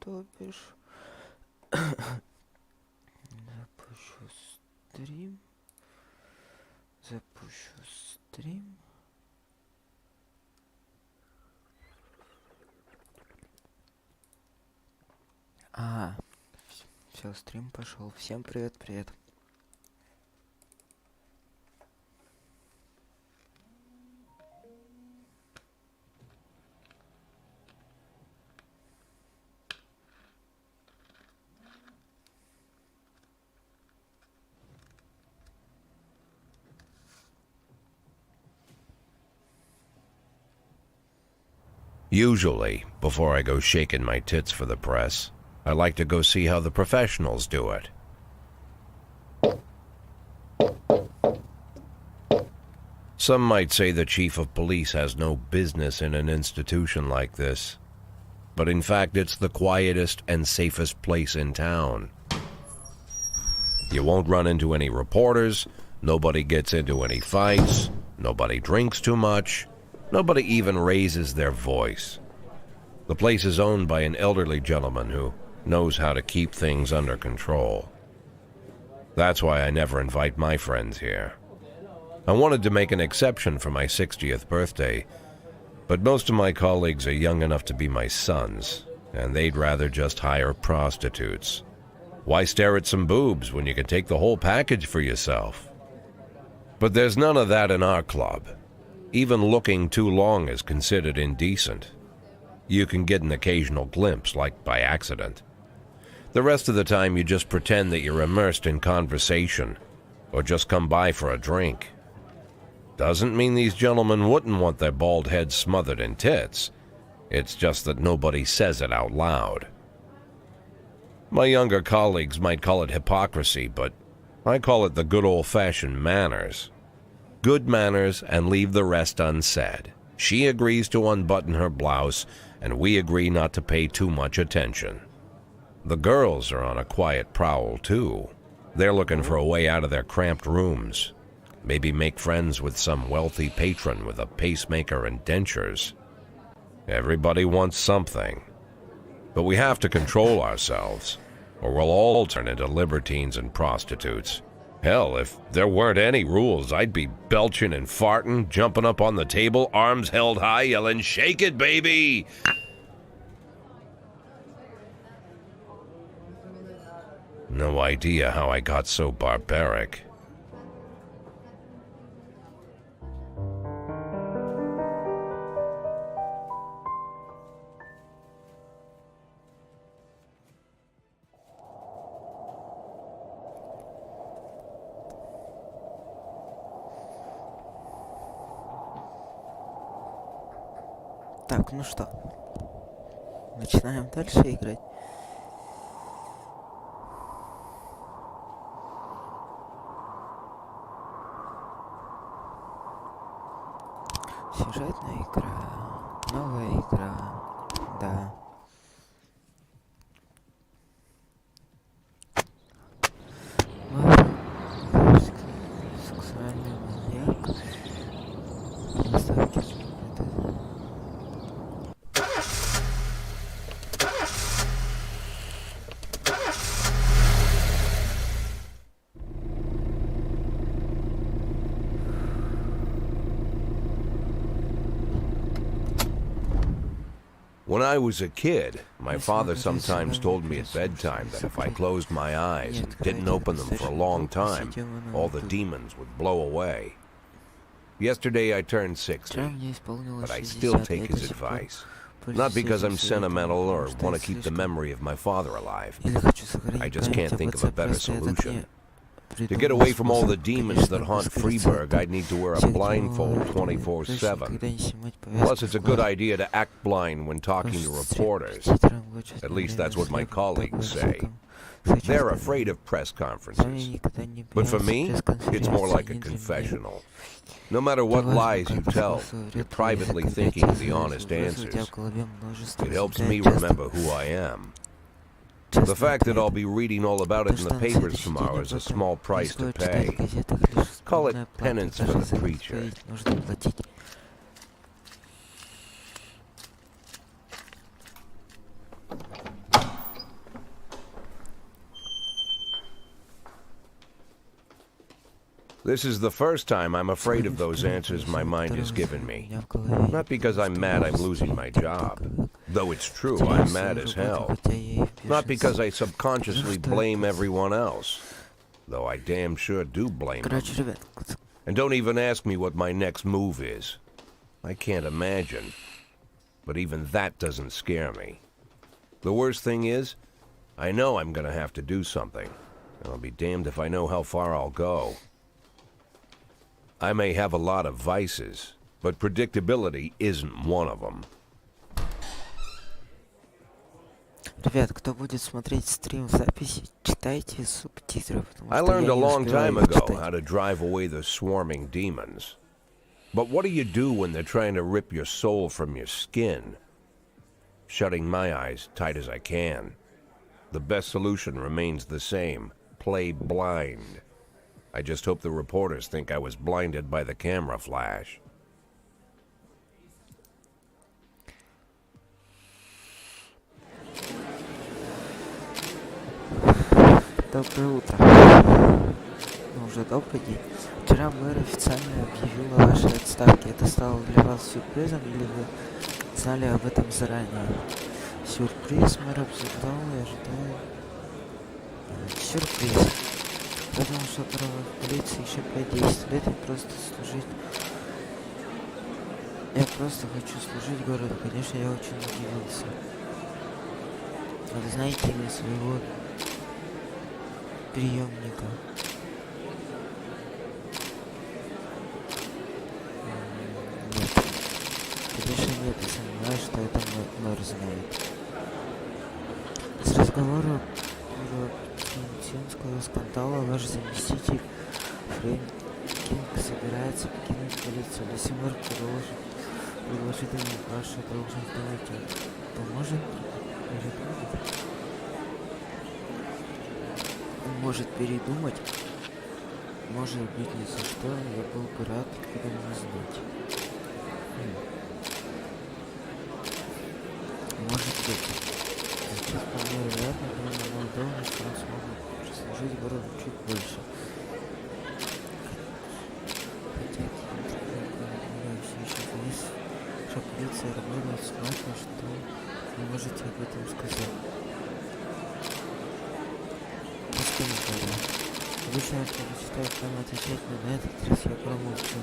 то бишь. Запущу стрим. Все, стрим пошел. Всем привет. Usually, before I go shaking my tits for the press, I like to go see how the professionals do it. Some might say the chief of police has no business in an institution like this, but in fact it's the quietest and safest place in town. You won't run into any reporters, nobody gets into any fights, nobody drinks too much, nobody even raises their voice. The place is owned by an elderly gentleman who knows how to keep things under control. That's why I never invite my friends here. I wanted to make an exception for my 60th birthday, but most of my colleagues are young enough to be my sons, and they'd rather just hire prostitutes. Why stare at some boobs when you can take the whole package for yourself? But there's none of that in our club. Even looking too long is considered indecent. You can get an occasional glimpse, like by accident. The rest of the time you just pretend that you're immersed in conversation, or just come by for a drink. Doesn't mean these gentlemen wouldn't want their bald heads smothered in tits. It's just that nobody says it out loud. My younger colleagues might call it hypocrisy, but I call it the good old-fashioned manners. Good manners and leave the rest unsaid. She agrees to unbutton her blouse, and we agree not to pay too much attention. The girls are on a quiet prowl, too. They're looking for a way out of their cramped rooms. Maybe make friends with some wealthy patron with a pacemaker and dentures. Everybody wants something. But we have to control ourselves, or we'll all turn into libertines and prostitutes. Hell, if there weren't any rules, I'd be belching and farting, jumping up on the table, arms held high, yelling, "Shake it, baby!" No idea how I got so barbaric. Так, ну что, начинаем дальше играть. Сюжетная игра, новая игра, да. Русский сексуальный маньяк. When I was a kid, my father sometimes told me at bedtime that if I closed my eyes and didn't open them for a long time, all the demons would blow away. Yesterday I turned 60, but I still take his advice. Not because I'm sentimental or want to keep the memory of my father alive. I just can't think of a better solution. To get away from all the demons that haunt Freeburg, I'd need to wear a blindfold 24/7. Plus, it's a good idea to act blind when talking to reporters. At least that's what my colleagues say. They're afraid of press conferences. But for me, it's more like a confessional. No matter what lies you tell, you're privately thinking the honest answers. It helps me remember who I am. The fact that I'll be reading all about it in the papers tomorrow is a small price to pay. Call it penance for the preacher. This is the first time I'm afraid of those answers my mind has given me. Not because I'm mad I'm losing my job. Though it's true, I'm mad as hell. Not because I subconsciously blame everyone else. Though I damn sure do blame them. Короче, ребят, And don't even ask me what my next move is. I can't imagine. But even that doesn't scare me. The worst thing is, I know I'm gonna have to do something. And I'll be damned if I know how far I'll go. I may have a lot of vices, but predictability isn't one of them. ребят, кто будет смотреть стрим в записи, читайте субтитры, потому I что learned я a не long успеваю time их ago читать. how to drive away the swarming demons. But what do you do when they're trying to rip your soul from your skin? Shutting my eyes tight as I can. The best solution remains the same. Play blind. I just hope the reporters think I was blinded by the camera flash. Доброе утро. Ну, уже добрый день. Вчера мэр официально объявил о вашей отставке. Это стало для вас сюрпризом или вы знали об этом заранее? Сюрприз, мэр обсуждал и ожидал. Сюрприз. Я думал, что права в полиции еще 5-10 лет и просто служить. Я просто хочу служить городу. Конечно, я очень удивился. А вы знаете имя своего приемника? Нет. Конечно, нет. Я сомневаюсь, что это мэр знает. С разговора медицинского скандала ваш заместитель Фрэнкинг собирается покинуть полицию. Если мэр предложит ему вашу должность, думаете, поможет передумать? Он может передумать, может быть ни за что, я был бы рад, когда не знать. Может быть. Сейчас вполне вероятно, что он имел должность, что он смог прослужить городу чуть больше. Хотя я все еще завис, что полиция работает с мафией, что вы можете об этом сказать. Просто не говорю. Обычно я предпочитаю прямо отвечать, но на этот раз я промолчу.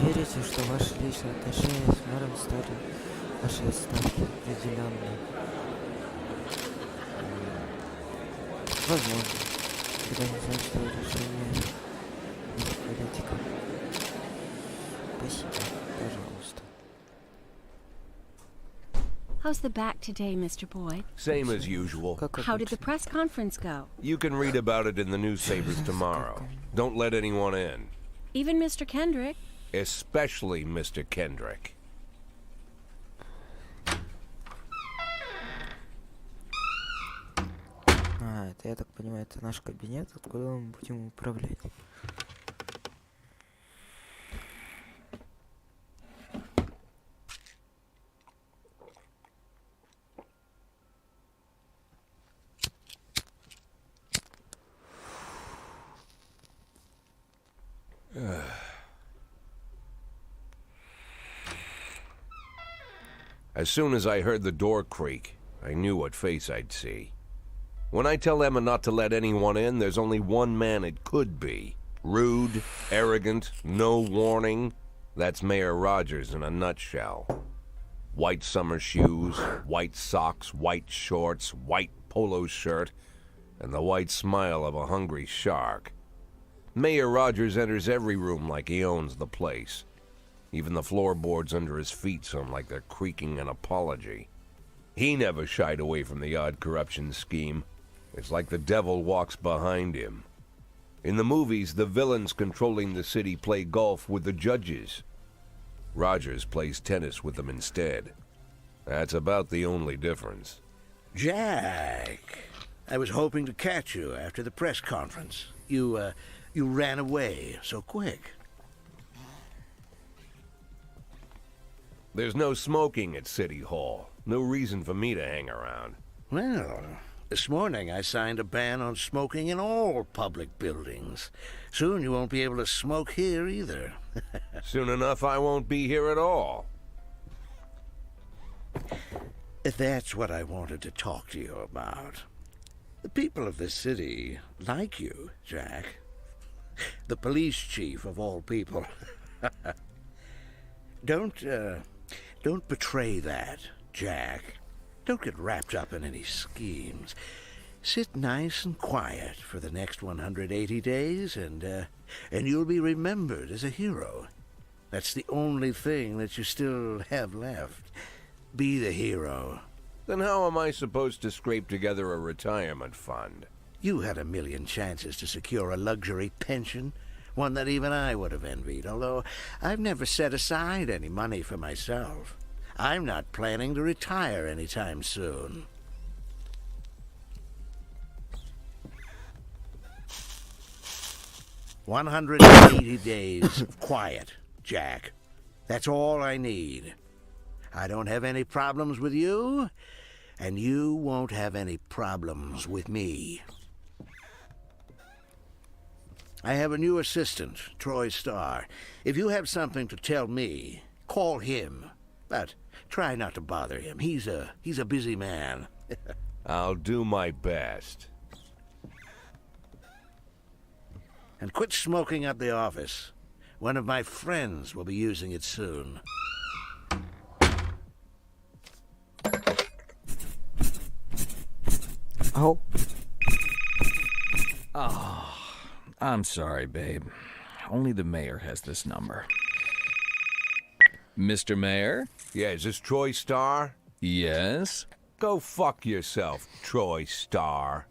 Верите, что ваши личные отношения с мэром стали вашей отставки определенной? Возможно. Когда не знаю, что решение их политика. Спасибо. Пожалуйста. How's the back today, Mr. Boyd? Same as usual. Как How did the обычно. press conference go? You can read about it in the newspapers tomorrow. Don't let anyone in. Even Mr. Kendrick? Especially Mr. Kendrick. Это, я так понимаю, это наш кабинет, откуда мы будем управлять. As soon as I heard the door creak, I knew what face I'd see. When I tell Emma not to let anyone in, there's only one man it could be. Rude, arrogant, no warning. That's Mayor Rogers in a nutshell. White summer shoes, white socks, white shorts, white polo shirt, and the white smile of a hungry shark. Mayor Rogers enters every room like he owns the place. Even the floorboards under his feet sound like they're creaking an apology. He never shied away from the odd corruption scheme. It's like the devil walks behind him. In the movies, the villains controlling the city play golf with the judges. Rogers plays tennis with them instead. That's about the only difference. Jack, I was hoping to catch you after the press conference. You ran away so quick. There's no smoking at City Hall. No reason for me to hang around. Well, This morning I signed a ban on smoking in all public buildings. Soon you won't be able to smoke here either. Soon enough, I won't be here at all. That's what I wanted to talk to you about. The people of this city like you, Jack. The police chief of all people. Don't betray that, Jack. Don't get wrapped up in any schemes. Sit nice and quiet for the next 180 days, and you'll be remembered as a hero. That's the only thing that you still have left. Be the hero. Then how am I supposed to scrape together a retirement fund? You had a million chances to secure a luxury pension, one that even I would have envied, although I've never set aside any money for myself. I'm not planning to retire anytime soon. "180 days of quiet, Jack. That's all I need. I don't have any problems with you, and you won't have any problems with me. I have a new assistant, Troy Starr. If you have something to tell me, call him. But try not to bother him. He's a busy man." I'll do my best. "And quit smoking at the office. One of my friends will be using it soon." Oh, I'm sorry, babe. Only the mayor has this number. Mr. Mayor? Yeah, is this Troy Starr? Yes? Go fuck yourself, Troy Starr.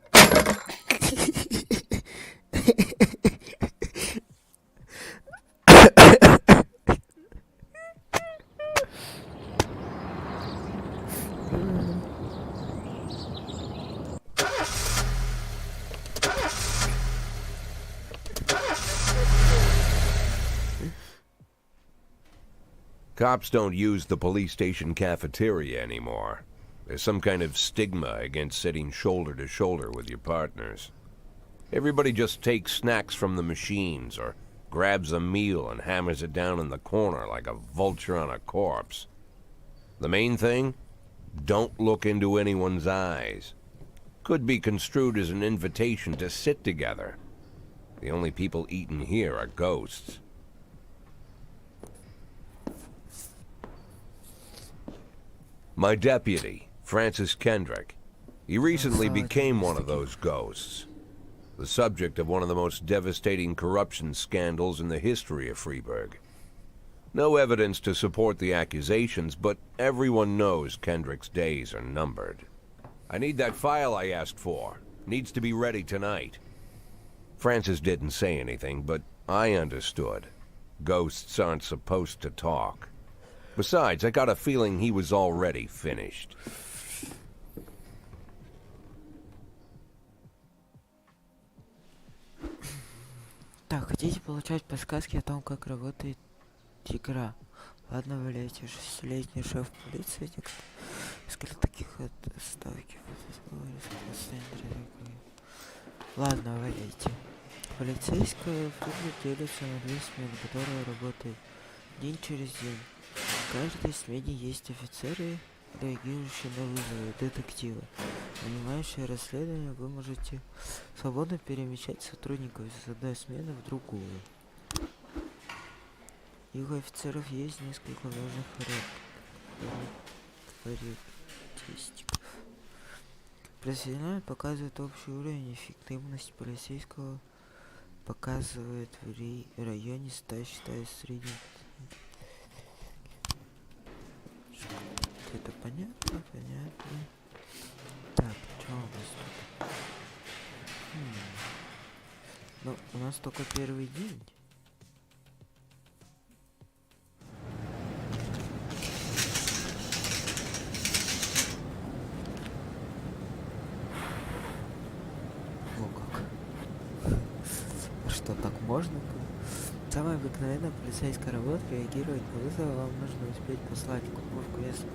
Cops don't use the police station cafeteria anymore. There's some kind of stigma against sitting shoulder to shoulder with your partners. Everybody just takes snacks from the machines or grabs a meal and hammers it down in the corner like a vulture on a corpse. The main thing? Don't look into anyone's eyes. Could be construed as an invitation to sit together. The only people eating here are ghosts. My deputy, Francis Kendrick. He recently became one of those ghosts. The subject of one of the most devastating corruption scandals in the history of Freeburg. No evidence to support the accusations, but everyone knows Kendrick's days are numbered. I need that file I asked for. Needs to be ready tonight. Francis didn't say anything, but I understood. Ghosts aren't supposed to talk. Besides, I got a feeling he was already finished. так, хотите получать подсказки о том, как работает игра? Ладно, валяйте, 6-летний шеф полиции, несколько таких отставки. Ладно, валяйте. Полицейская служба делится на 2 смены, которые работают день через день. В каждой смене есть офицеры, реагирующие на вызовы, детективы. Занимающие расследование, вы можете свободно перемещать сотрудников из одной смены в другую. И у офицеров есть несколько важных характеристик. Профессионально показывает общий уровень эффективности полицейского, показывает в районе 100, считая средний. Это понятно, понятно. Так, что у нас тут? Ну, у нас только первый день. О, как. Что, так можно? Самая обыкновенная полицейская работа — реагировать на вызовы. Вам нужно успеть послать копу в место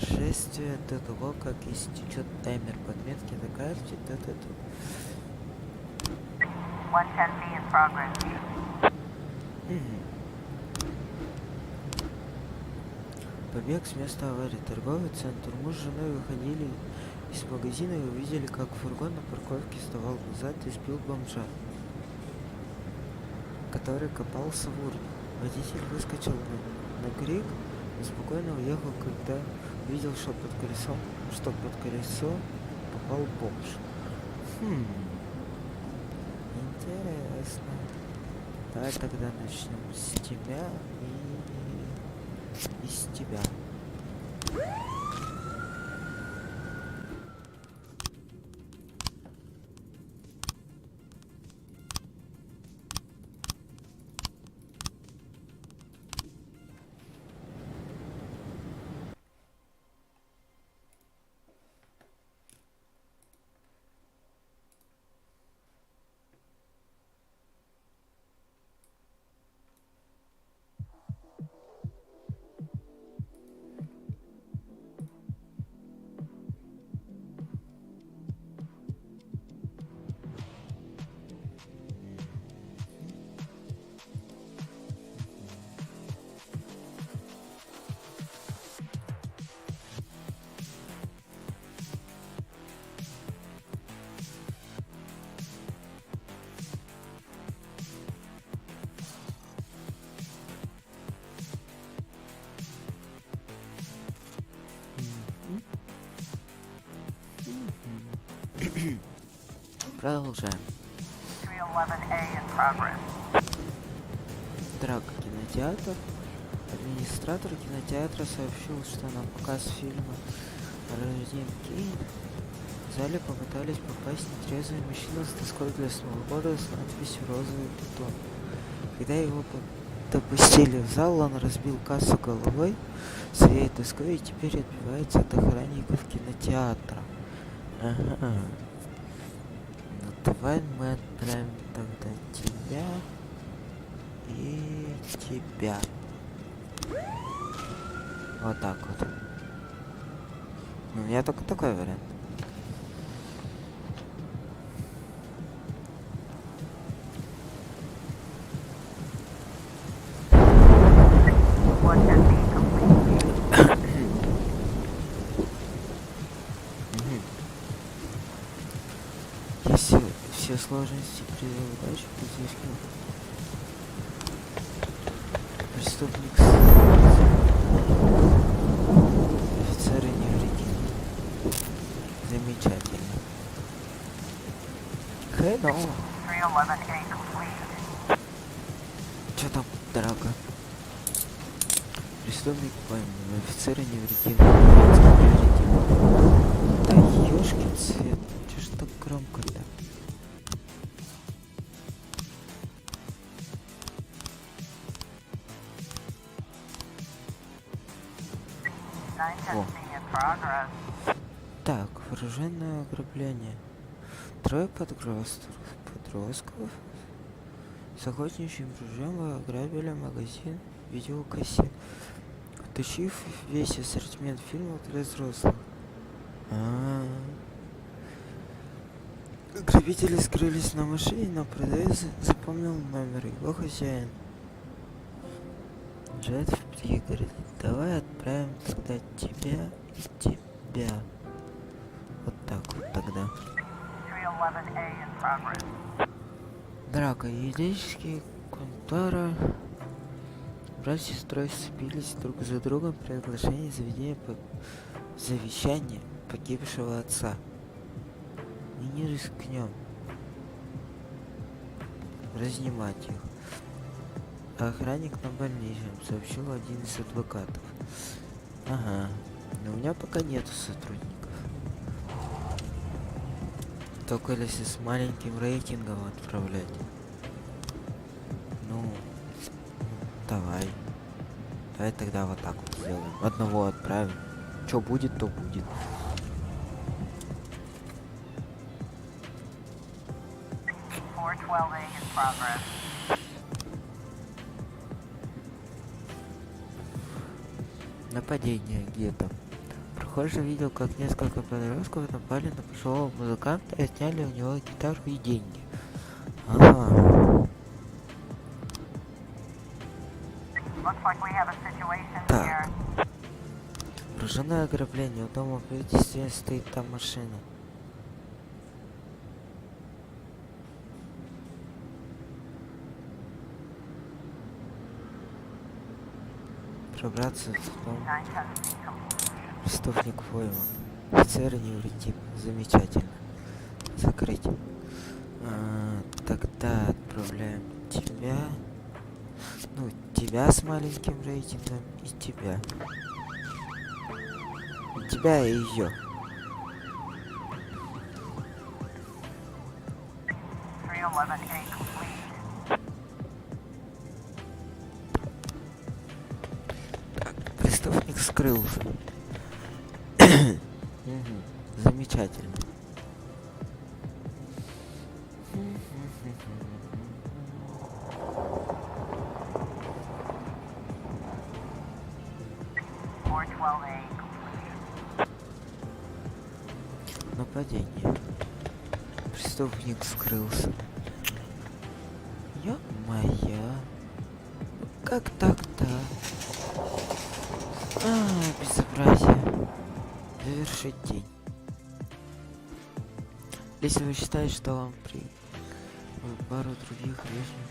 шествие до того, как истечет таймер подметки на карте. Та-та-та. 110B in progress. Побег с места аварии. Торговый центр. Муж с женой выходили из магазина и увидели, как фургон на парковке вставал назад и сбил бомжа, который копался в урне. Водитель выскочил на крик и спокойно уехал, когда увидел, что под колесо попал бомж. Интересно. Давай тогда начнем с тебя и с тебя. Продолжаем. 311A in progress. Драка кинотеатр. Администратор кинотеатра сообщил, что на показ фильма «Рождение Кейн» в зале попытались попасть нетрезвый мужчина с доской для сноуборда с надписью «Розовый бетон». Когда его допустили в зал, он разбил кассу головой своей доской и теперь отбивается от охранников кинотеатра. Ага. Ну давай мы отправим тогда тебя и тебя. Вот так вот. Ну, у меня только такой вариант. Если все сложности при удаче полицейского преступник офицеры невредимы. Замечательно. Hello. 311A complete. Чё там, дорога? Преступник пойман, офицеры невредимы. Да ёшкин свет, чё ж так громко-то? О. Так, вооруженное ограбление. Трое подростков с охотничьим ружьем ограбили магазин видеокассет, утащив весь ассортимент фильмов для взрослых. Грабители скрылись на машине, но продавец запомнил номер, его хозяин. Жать в пригороде. Давай отправим тогда тебя и тебя. Вот так вот тогда. 311A in progress. Драка. Юридические конторы. Брат с сестрой сцепились друг за другом при оглашении завещания погибшего отца. И не рискнем разнимать их. А охранник на больничном, сообщил один из адвокатов. Ага, но у меня пока нету сотрудников. Только если с маленьким рейтингом отправлять. Ну, давай. Давай тогда вот так вот сделаем. Одного отправим. Что будет, то будет. Нападение где-то. похоже, видел, как несколько подростков напали на пожилого музыканта и отняли у него гитару и деньги. Ага. Looks like we have a situation Так. here. Вооруженное ограбление. У дома правительства стоит там машина. Пробраться в дом. 910 completion. Преступник пойман. Офицер невредим. Замечательно. Закрыть. Тогда отправляем тебя. Ну, тебя с маленьким рейтингом и тебя. И тебя и ее. 311A complete. Преступник скрылся. Замечательно. Нападение. Преступник скрылся. Ё-моё. Как так-то? Безобразие. Завершить день. Если вы считаете, что вам при пару других лишних...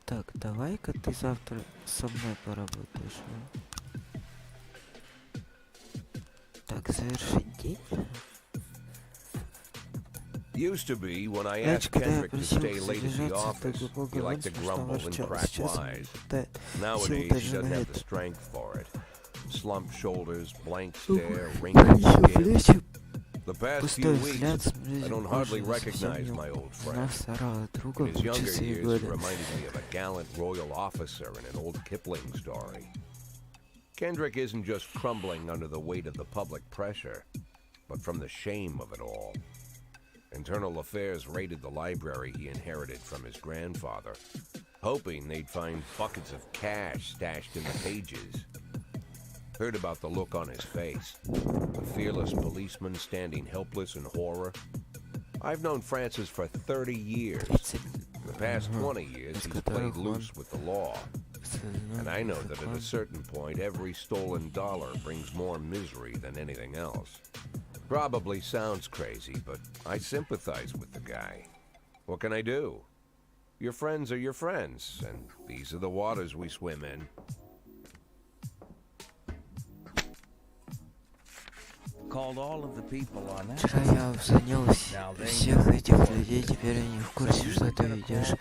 Так, давай-ка ты завтра со мной поработаешь. Так, завершить день. Used to be, when I Раньше, asked когда я Kendrick to просил stay late at the задержаться office, до глубокой he liked to ночи, что он grumble and ворчал. crack Сейчас он wise. хватает сил Nowadays, даже he на doesn't have the это. strength for it. Slumped shoulders, blank Ух, stare, wrinkled еще skin. плечи, The past пустой few взгляд, weeks, I смразил don't hardly кожу, совсем recognize не my old friend. узнав старого друга In his в younger часы years, he года. reminded me of a gallant royal officer in an old Kipling story. Kendrick isn't just crumbling under the weight of the public pressure, but from the shame of it all. Internal Affairs raided the library he inherited from his grandfather, hoping they'd find buckets of cash stashed in the pages. Heard about the look on his face, the fearless policeman standing helpless in horror. I've known Francis for 30 years. The past 20 years, he's played loose with the law. And I know that at a certain point, every stolen dollar brings more misery than anything else. Probably sounds crazy, but I sympathize with the guy. What can I do? Your friends are your friends, and these are the waters we swim in. Called all of the people on that. Вчера я обзвонил всех этих людей, теперь они в курсе, что ты ведешь.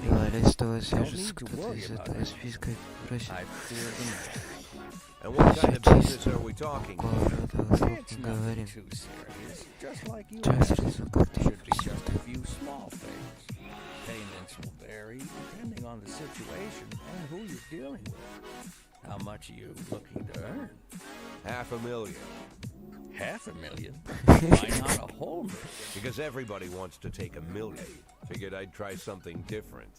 Говорят, что вас свяжется кто-то из этого списка и просит. And what kind of business are we talking about? Какого рода услуг мы говорим? Час резу, как ты Payments will vary depending on the situation and who you're dealing with. How much are you looking to earn? $500,000. $500,000? Why not a whole million? Because everybody wants to take $1 million. Figured I'd try something different.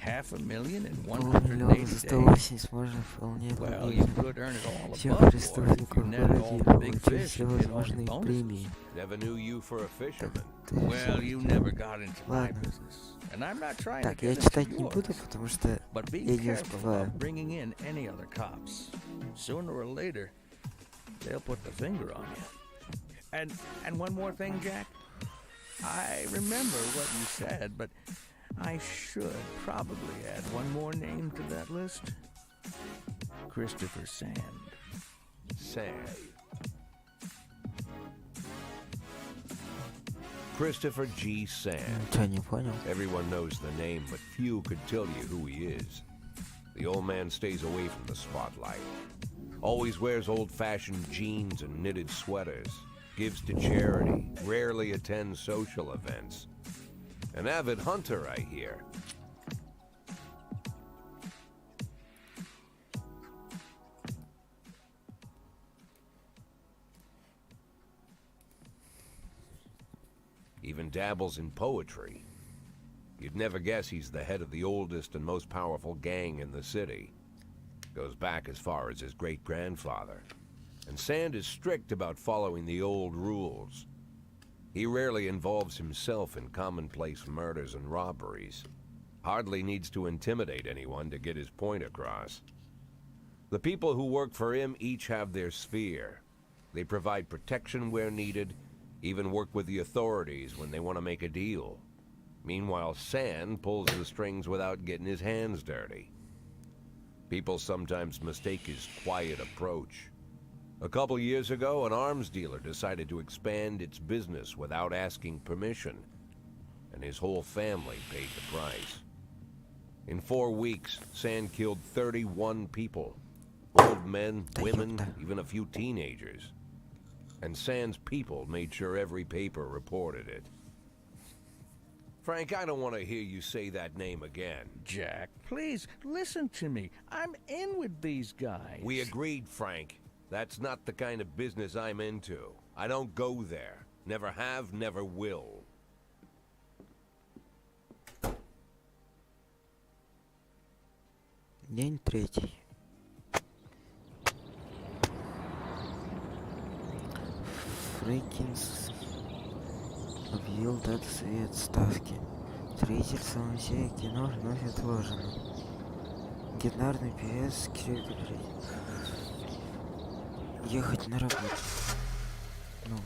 $500,000 in $500,000 180 за days? 180 можно вполне Well, you купить. could earn it all Всех above board if преступников you в netted all городе the big получили fish все and hit all the возможные bonuses. премии. Never knew you for a fisherman. Well, you never got into my Ладно. business. And I'm not trying to Так, я get читать into не буду, yours. потому что But be я не careful успеваю. about bringing in any other cops. Sooner or later, they'll put the finger on you. And one more thing, Jack. I remember what you said, but I should probably add one more name to that list. Christopher Sand. Sand. Christopher G. Sand. Ничего не понял. Everyone knows the name, but few could tell you who he is. The old man stays away from the spotlight. Always wears old-fashioned jeans and knitted sweaters. Gives to charity. Rarely attends social events. An avid hunter, I hear. even dabbles in poetry. You'd never guess he's the head of the oldest and most powerful gang in the city. Goes back as far as his great-grandfather. And Sand is strict about following the old rules. He rarely involves himself in commonplace murders and robberies. Hardly needs to intimidate anyone to get his point across. The people who work for him each have their sphere. They provide protection where needed, even work with the authorities when they want to make a deal. Meanwhile, Sand pulls the strings without getting his hands dirty. People sometimes mistake his quiet approach. A couple years ago, an arms dealer decided to expand its business without asking permission, and his whole family paid the price. In 4 weeks, Sand killed 31 people. Old men, women, even a few teenagers. And Sand's people made sure every paper reported it. Frank, I don't want to hear you say that name again. Jack, please, listen to me. I'm in with these guys. We agreed, Frank. That's not the kind of business I'm into. I don't go there. Never have, never will. День 3. Фрейкинс объявил дату своей отставки. Строительство музея кино вновь отложено. Гитарный певец крепко ехать на работу. Ну,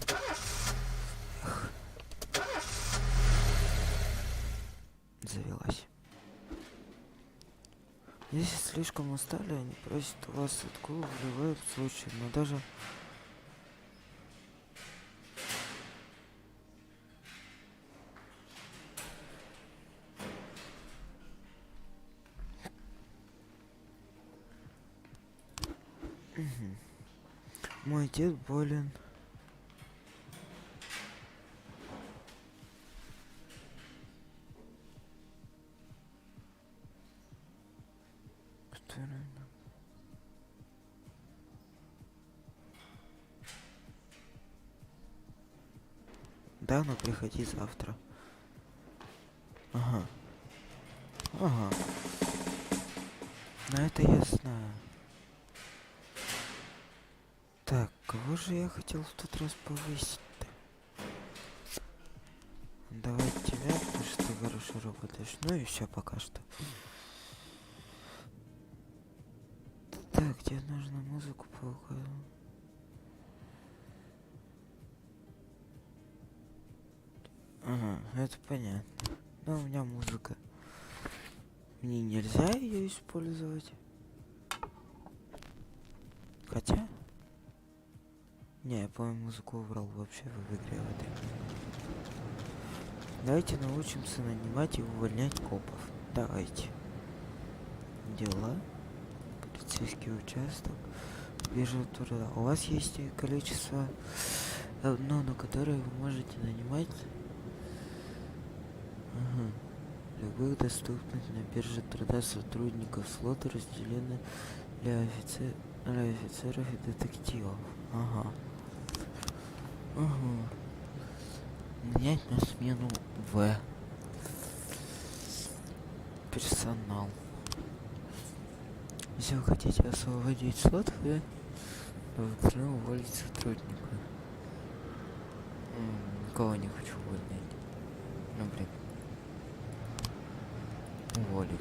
завелась. Если слишком устали, они просят у вас отгул в любом случае, но даже... Мой дед болен. Да, но приходи завтра. Ага. Ага. Но это я знаю. Так, кого же я хотел в тот раз повысить-то? Давай тебя, потому что ты хорошо работаешь. Ну и все пока что. Так, где нужно музыку поуказать? Ага, это понятно. Но у меня музыка. Мне нельзя ее использовать. Хотя... Не, я, по-моему, музыку убрал вообще в игре в этой. Давайте научимся нанимать и увольнять копов. Давайте. Дела. Полицейский участок. Биржа труда. У вас есть количество одно, на которое вы можете нанимать. Ага. Любых доступных на бирже труда сотрудников слота разделены для офицеров и детективов. Ага. Ага. Менять на смену В. Персонал. Если вы хотите освободить слот, вы должны уволить сотрудника. Никого не хочу увольнять. Ну блин. Уволить.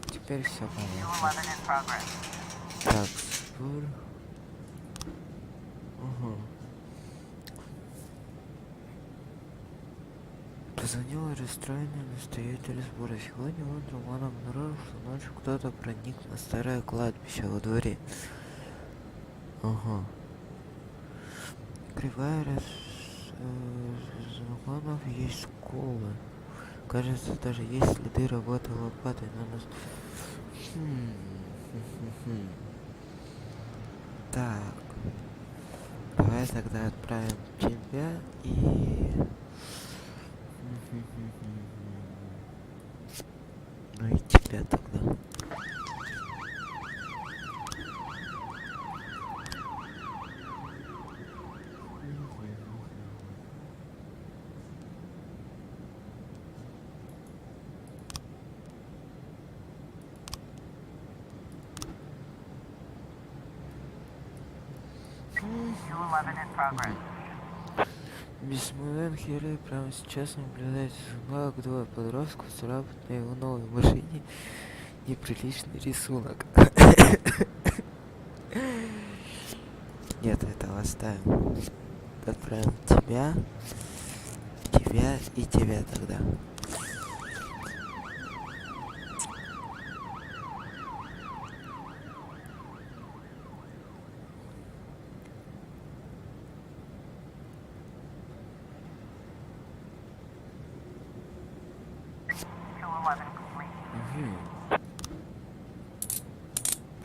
Теперь все понятно. 11 in progress. Так, сбор. Ага. Позвонил расстроенный настоятель сбора. Сегодня утром он обнаружил, что ночью кто-то проник на старое кладбище во дворе. Ага. Кривая разгонов есть сколы. Кажется, даже есть следы работы лопатой на нас. Так. Давай тогда отправим тебя и... Ну и тебя тогда. in progress. Бессмысленно Херли прямо сейчас наблюдает как двое подростков царапают на его новой машине неприличный рисунок. Нет, этого оставим. Отправим тебя и тебя тогда.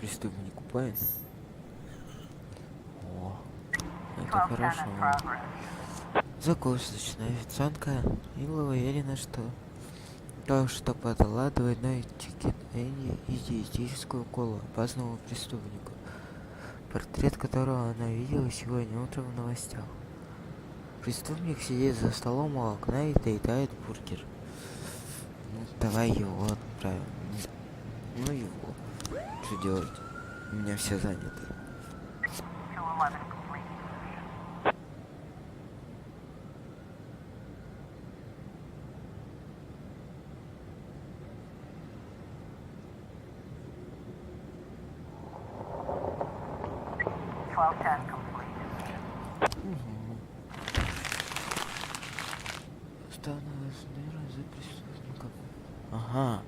Преступник упает. О, это хорошо. Закусочная официантка Илла уверена, что только что подала двойной тикет Энни и диетическую колу опасному преступнику, портрет которого она видела сегодня утром в новостях. Преступник сидит за столом у окна и доедает бургер. Ну, давай его отправим. Ну его. Что делать? У меня все заняты. Остановилась наверное, за преступником. Ага.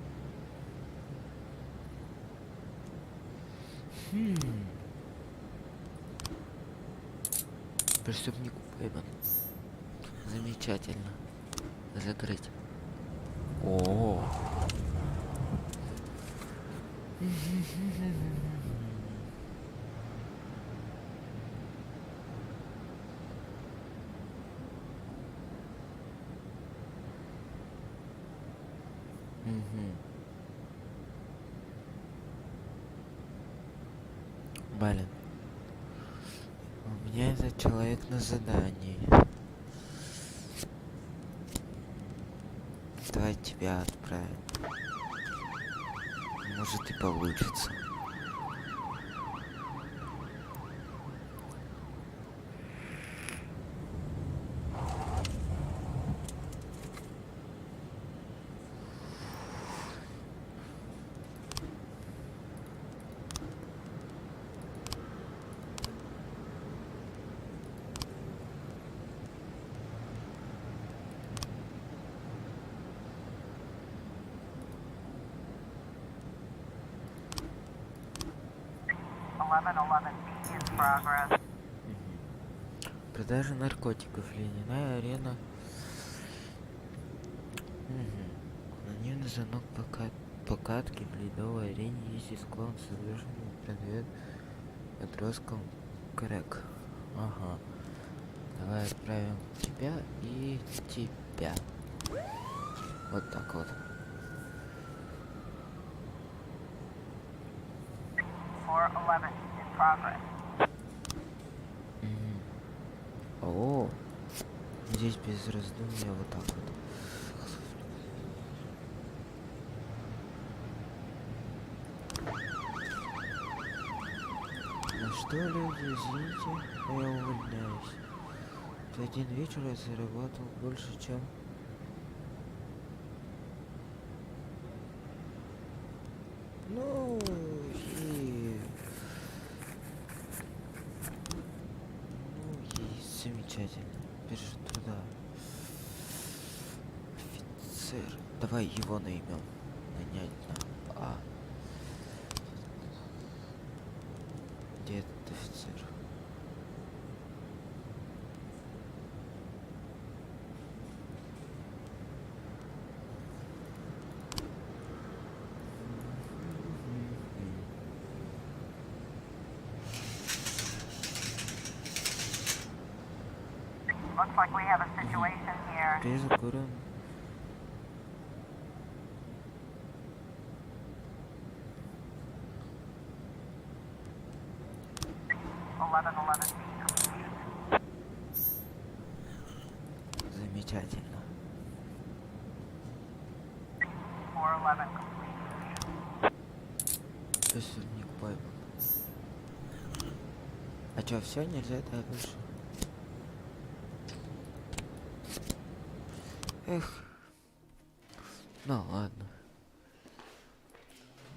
Преступник пойман. Замечательно. Закрыть. О. Блин. У меня этот человек на задании. Давай тебя отправим. Может и получится. Продажа наркотиков. Ледяная арена. Анонимный звонок по катке в ледовой арене ездит склон с совершенным продает подросткам крэк. Ага. Давай отправим тебя и тебя. Вот так вот. О, здесь без раздумья вот так вот. Ну что, люди, извините, я увольняюсь. В один вечер я заработал больше, чем... Ну, и замечательно. Биржа труда. Офицер. Давай его наймем. Нанять на А. Где этот офицер? Looks like we have a situation here. Прежде курен Замечательно. 411 complete. Присутник пойман. А чё, все, нельзя так больше? Эх. Ну ладно.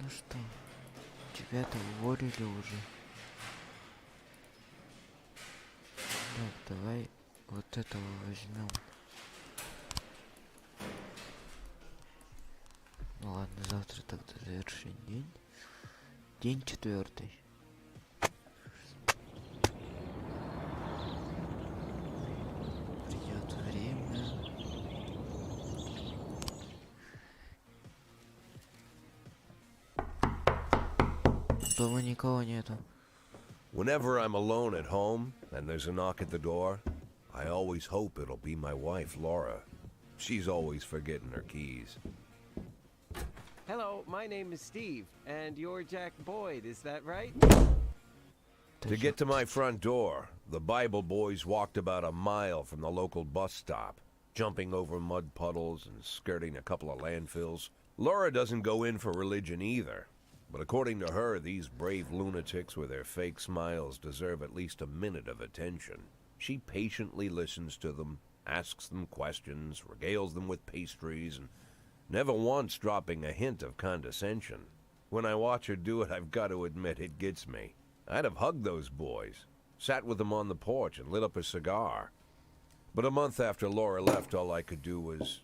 Ну что, тебя-то уволили уже. Так, давай вот этого возьмем. Ну ладно, завтра тогда завершить день. День 4. Придет время. Дома никого нету. Whenever I'm alone at home and there's a knock at the door, I always hope it'll be my wife, Laura. She's always forgetting her keys. Hello, my name is Steve, and you're Jack Boyd, is that right? To get to my front door, the Bible boys walked about a mile from the local bus stop, jumping over mud puddles and skirting a couple of landfills. Laura doesn't go in for religion either, but according to her, these brave lunatics with their fake smiles deserve at least a minute of attention. She patiently listens to them, asks them questions, regales them with pastries, and never once dropping a hint of condescension. When I watch her do it, I've got to admit it gets me. I'd have hugged those boys, sat with them on the porch and lit up a cigar. But a month after Laura left, all I could do was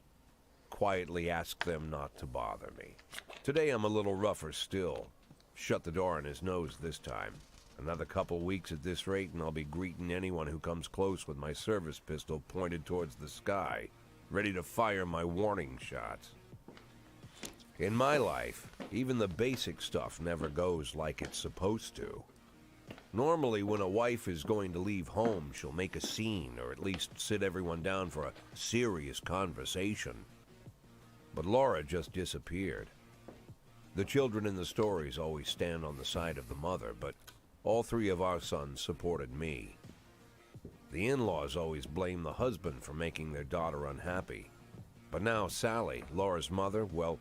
quietly ask them not to bother me. Today I'm a little rougher still. Shut the door on his nose this time. Another couple weeks at this rate and I'll be greeting anyone who comes close with my service pistol pointed towards the sky, ready to fire my warning shots. In my life, even the basic stuff never goes like it's supposed to. Normally, when a wife is going to leave home, she'll make a scene, or at least sit everyone down for a serious conversation. But Laura just disappeared. The children in the stories always stand on the side of the mother, but all 3 of our sons supported me. The in-laws always blame the husband for making their daughter unhappy. But now Sally, Laura's mother, well,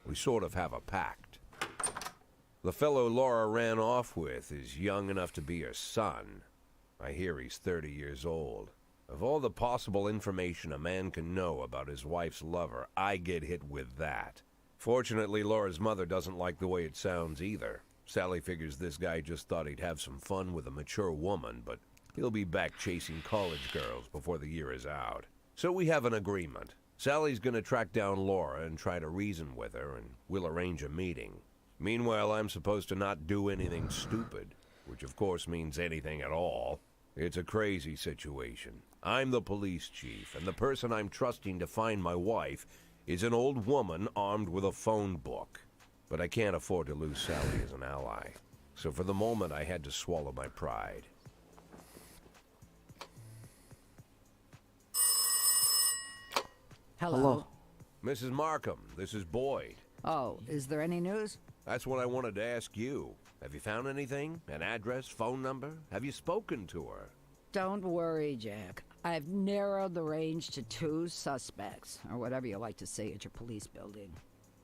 we sort of have a pact. The fellow Laura ran off with is young enough to be her son. I hear he's 30 years old. Of all the possible information a man can know about his wife's lover, I get hit with that. Fortunately, Laura's mother doesn't like the way it sounds either. Sally figures this guy just thought he'd have some fun with a mature woman, but he'll be back chasing college girls before the year is out. So we have an agreement. Sally's gonna track down Laura and try to reason with her, and we'll arrange a meeting. Meanwhile, I'm supposed to not do anything stupid, which of course means anything at all. It's a crazy situation. I'm the police chief, and the person I'm trusting to find my wife is an old woman armed with a phone book. But I can't afford to lose Sally as an ally. So for the moment, I had to swallow my pride. Hello. Mrs. Markham, this is Boyd. Oh, is there any news? That's what I wanted to ask you. Have you found anything? An address, phone number? Have you spoken to her? Don't worry, Jack. I've narrowed the range to 2 suspects, or whatever you like to say at your police building.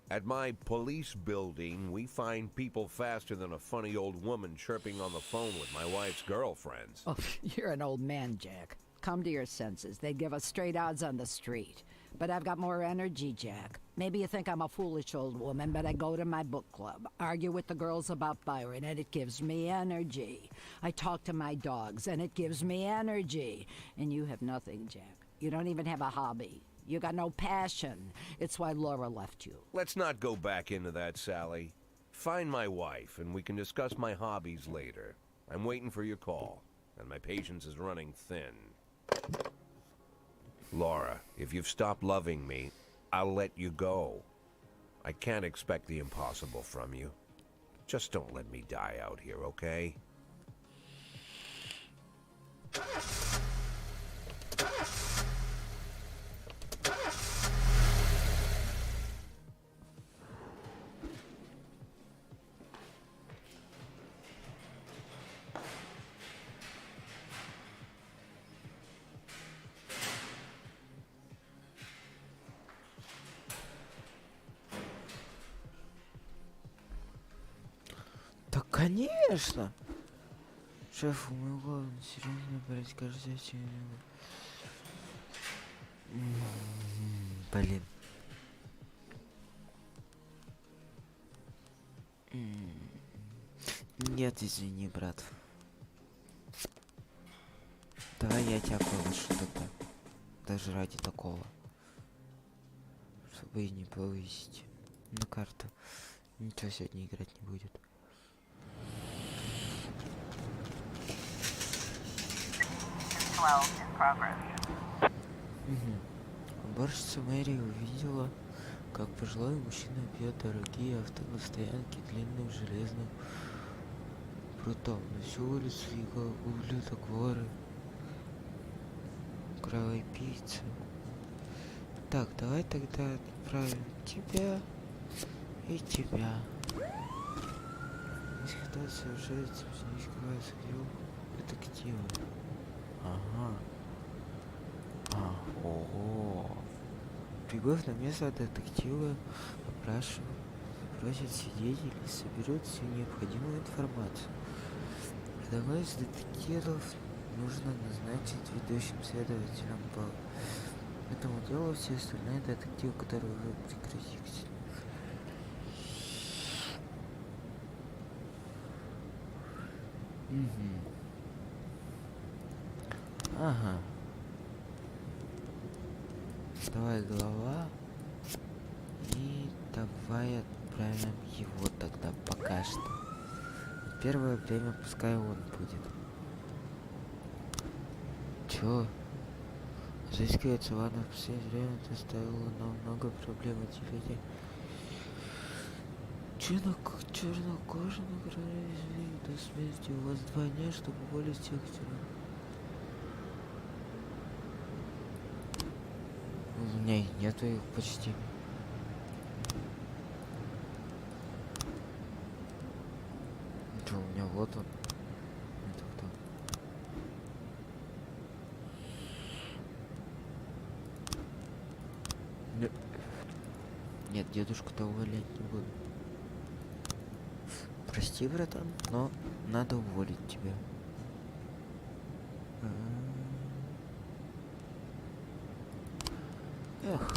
At my police building, we find people faster than a funny old woman chirping on the phone with my wife's girlfriends. Oh, you're an old man, Jack. Come to your senses. They'd give us straight odds on the street. But I've got more energy, Jack. Maybe you think I'm a foolish old woman, but I go to my book club, argue with the girls about Byron, and it gives me energy. I talk to my dogs, and it gives me energy. And you have nothing, Jack. You don't even have a hobby. You got no passion. It's why Laura left you. Let's not go back into that, Sally. Find my wife, and we can discuss my hobbies later. I'm waiting for your call, and my patience is running thin. Laura, if you've stopped loving me, I'll let you go. I can't expect the impossible from you. Just don't let me die out here, okay? Конечно! Шеф, у моего серьезно происхождение. Блин. Нет, извини, брат. Давай я тебя повышу тогда. Даже ради такого. Чтобы и не повысить на карту. Ничего сегодня играть не будет. Уборщица Мэри увидела, как пожилой мужчина бьет дорогие авто на стоянке длинным железным прутом. На всю улицу его ублюдок, воры, кровопийцы. Так, давай тогда отправим тебя и тебя. Ситуация уже не скрывается, где детективы. Ага. Ого. Прибыв на место, детективы опрашивают, просят свидетелей, соберут всю необходимую информацию. Одного из детективов нужно назначить ведущим следователем по этому делу. Все остальные детективы, которые вы прекратите. Ага. Давай голова. И давай отправим его тогда пока что. Первое время пускай он будет. Чё? Заискивается, ладно, в последнее время доставила нам много проблем, а теперь чернокожий наградили до смерти. У вас 2 дня, чтобы уволить всех тюрем. У меня и нету их почти. Чё, у меня вот он. Это кто? Нет, дедушку-то уволять не буду. Прости, братан, но надо уволить тебя. Эх.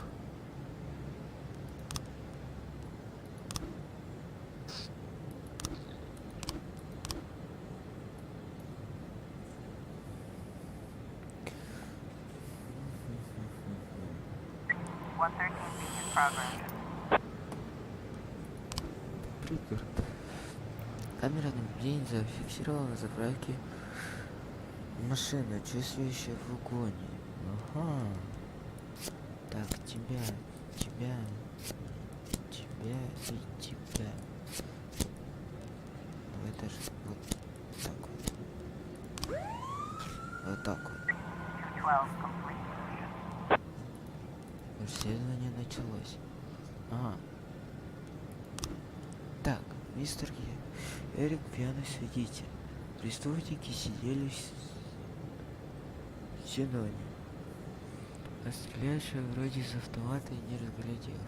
Пригород. Камера наблюдения зафиксировала на заправке машину, чувствующая в угоне. Ага. Так, тебя и тебя. Давай даже вот так вот. Вот так вот. Расследование началось. Ага. Так, мистер Эрик, пьяный свидетель. Преступники сидели в Синоне. А стреляющая вроде из автомата и не разглядев.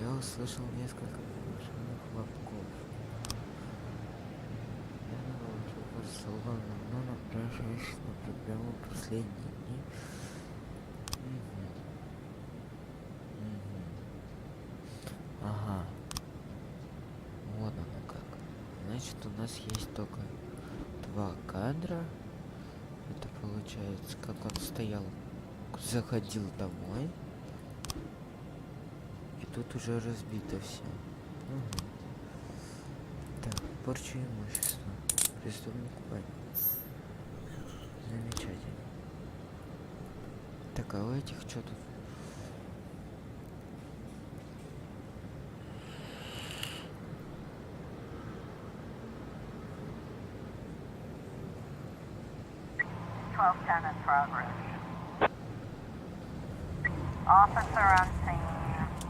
Я услышал несколько машинных хлопков. Я наложил Барселону, но напрашиваюсь на программу последние дни. Ага. Вот оно как. Значит, у нас есть только 2 кадра. Это получается, как он стоял, заходил домой. И тут уже разбито все. Так, порча имущества. Преступник понял. Замечательно. Так, а у этих что тут? In progress. Officer on scene.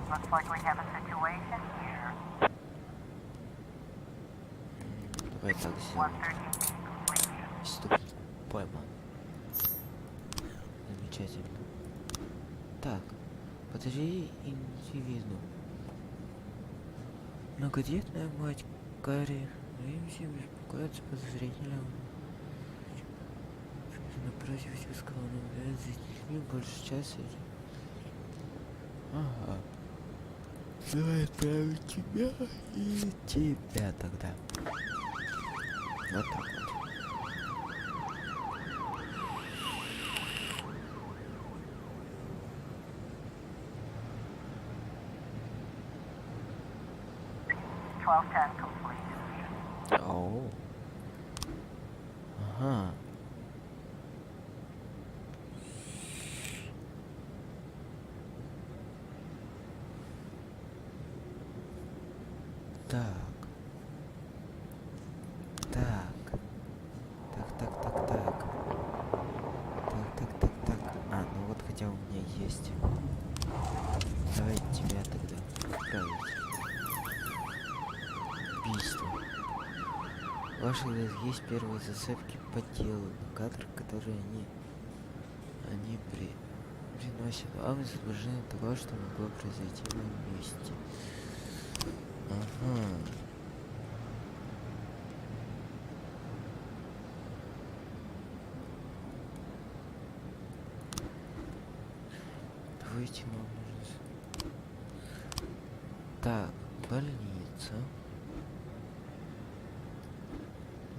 Looks like we have a situation here. Давай так сделаем. Преступник пойман. Замечательно. Так, Подожди, индивиду. Многодетная мать Карри Рэмси беспокоится подозрительным. Напротив сельского наблюдает за детьми больше часа. Ага. Давай отправим тебя и тебя тогда. Вот так вот. Оу. Ага. Так. А, ну вот хотя у меня есть. Давай тебя тогда отправить. Убийство. В ваших есть первые зацепки по делу, кадры, которые они приносят вам изображение того, что могло произойти на месте. Ага. Давайте нам нужно... Так, больница.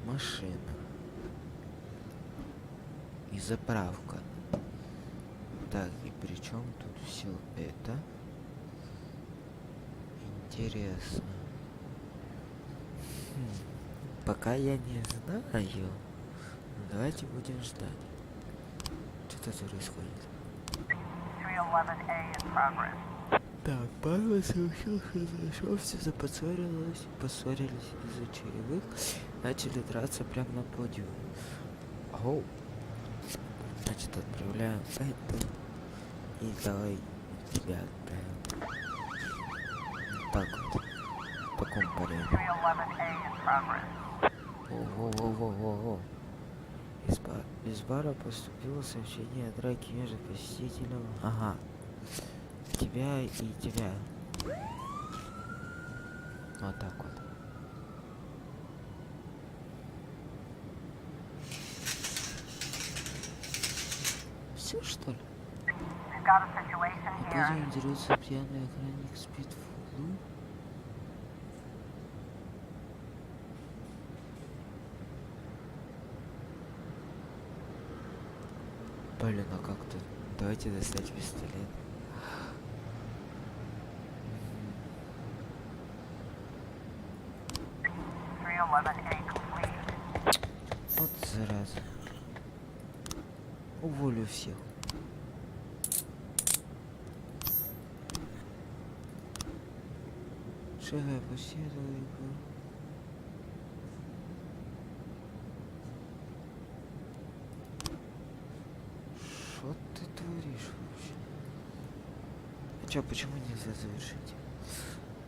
Машина. И заправка. Так, и при чем тут все это? Интересно. Пока я не знаю. Но давайте будем ждать. Что тут происходит? 311A in progress. Так, Павел сообщил, что зашёвся, поссорились из-за чаевых, начали драться прямо на подиуме. Оу. Значит, отправляем это. И давай тебя отправим. Так вот. В таком порядке. 311A in progress. Ого-го-го-го-го. Из бара поступило сообщение о драке между посетителем. Ага. Тебя и тебя. Вот так вот. Все что ли? We've got a situation И here. будем дерется пьяный охранник спит в углу. Блин, а как-то? Давайте достать пистолет. Вот зараза. Уволю всех. Шагай по свету. Что ты творишь вообще? А чё, почему нельзя завершить?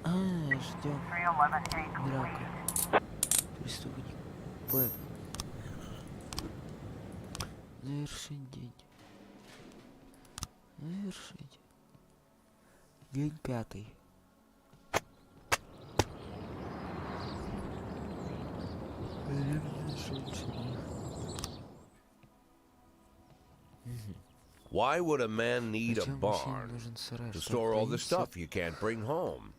А, ждем. Драка. Преступник. Б. Завершить день. Завершить. День 5. Why would a man need a barn to store all the stuff you can't bring home?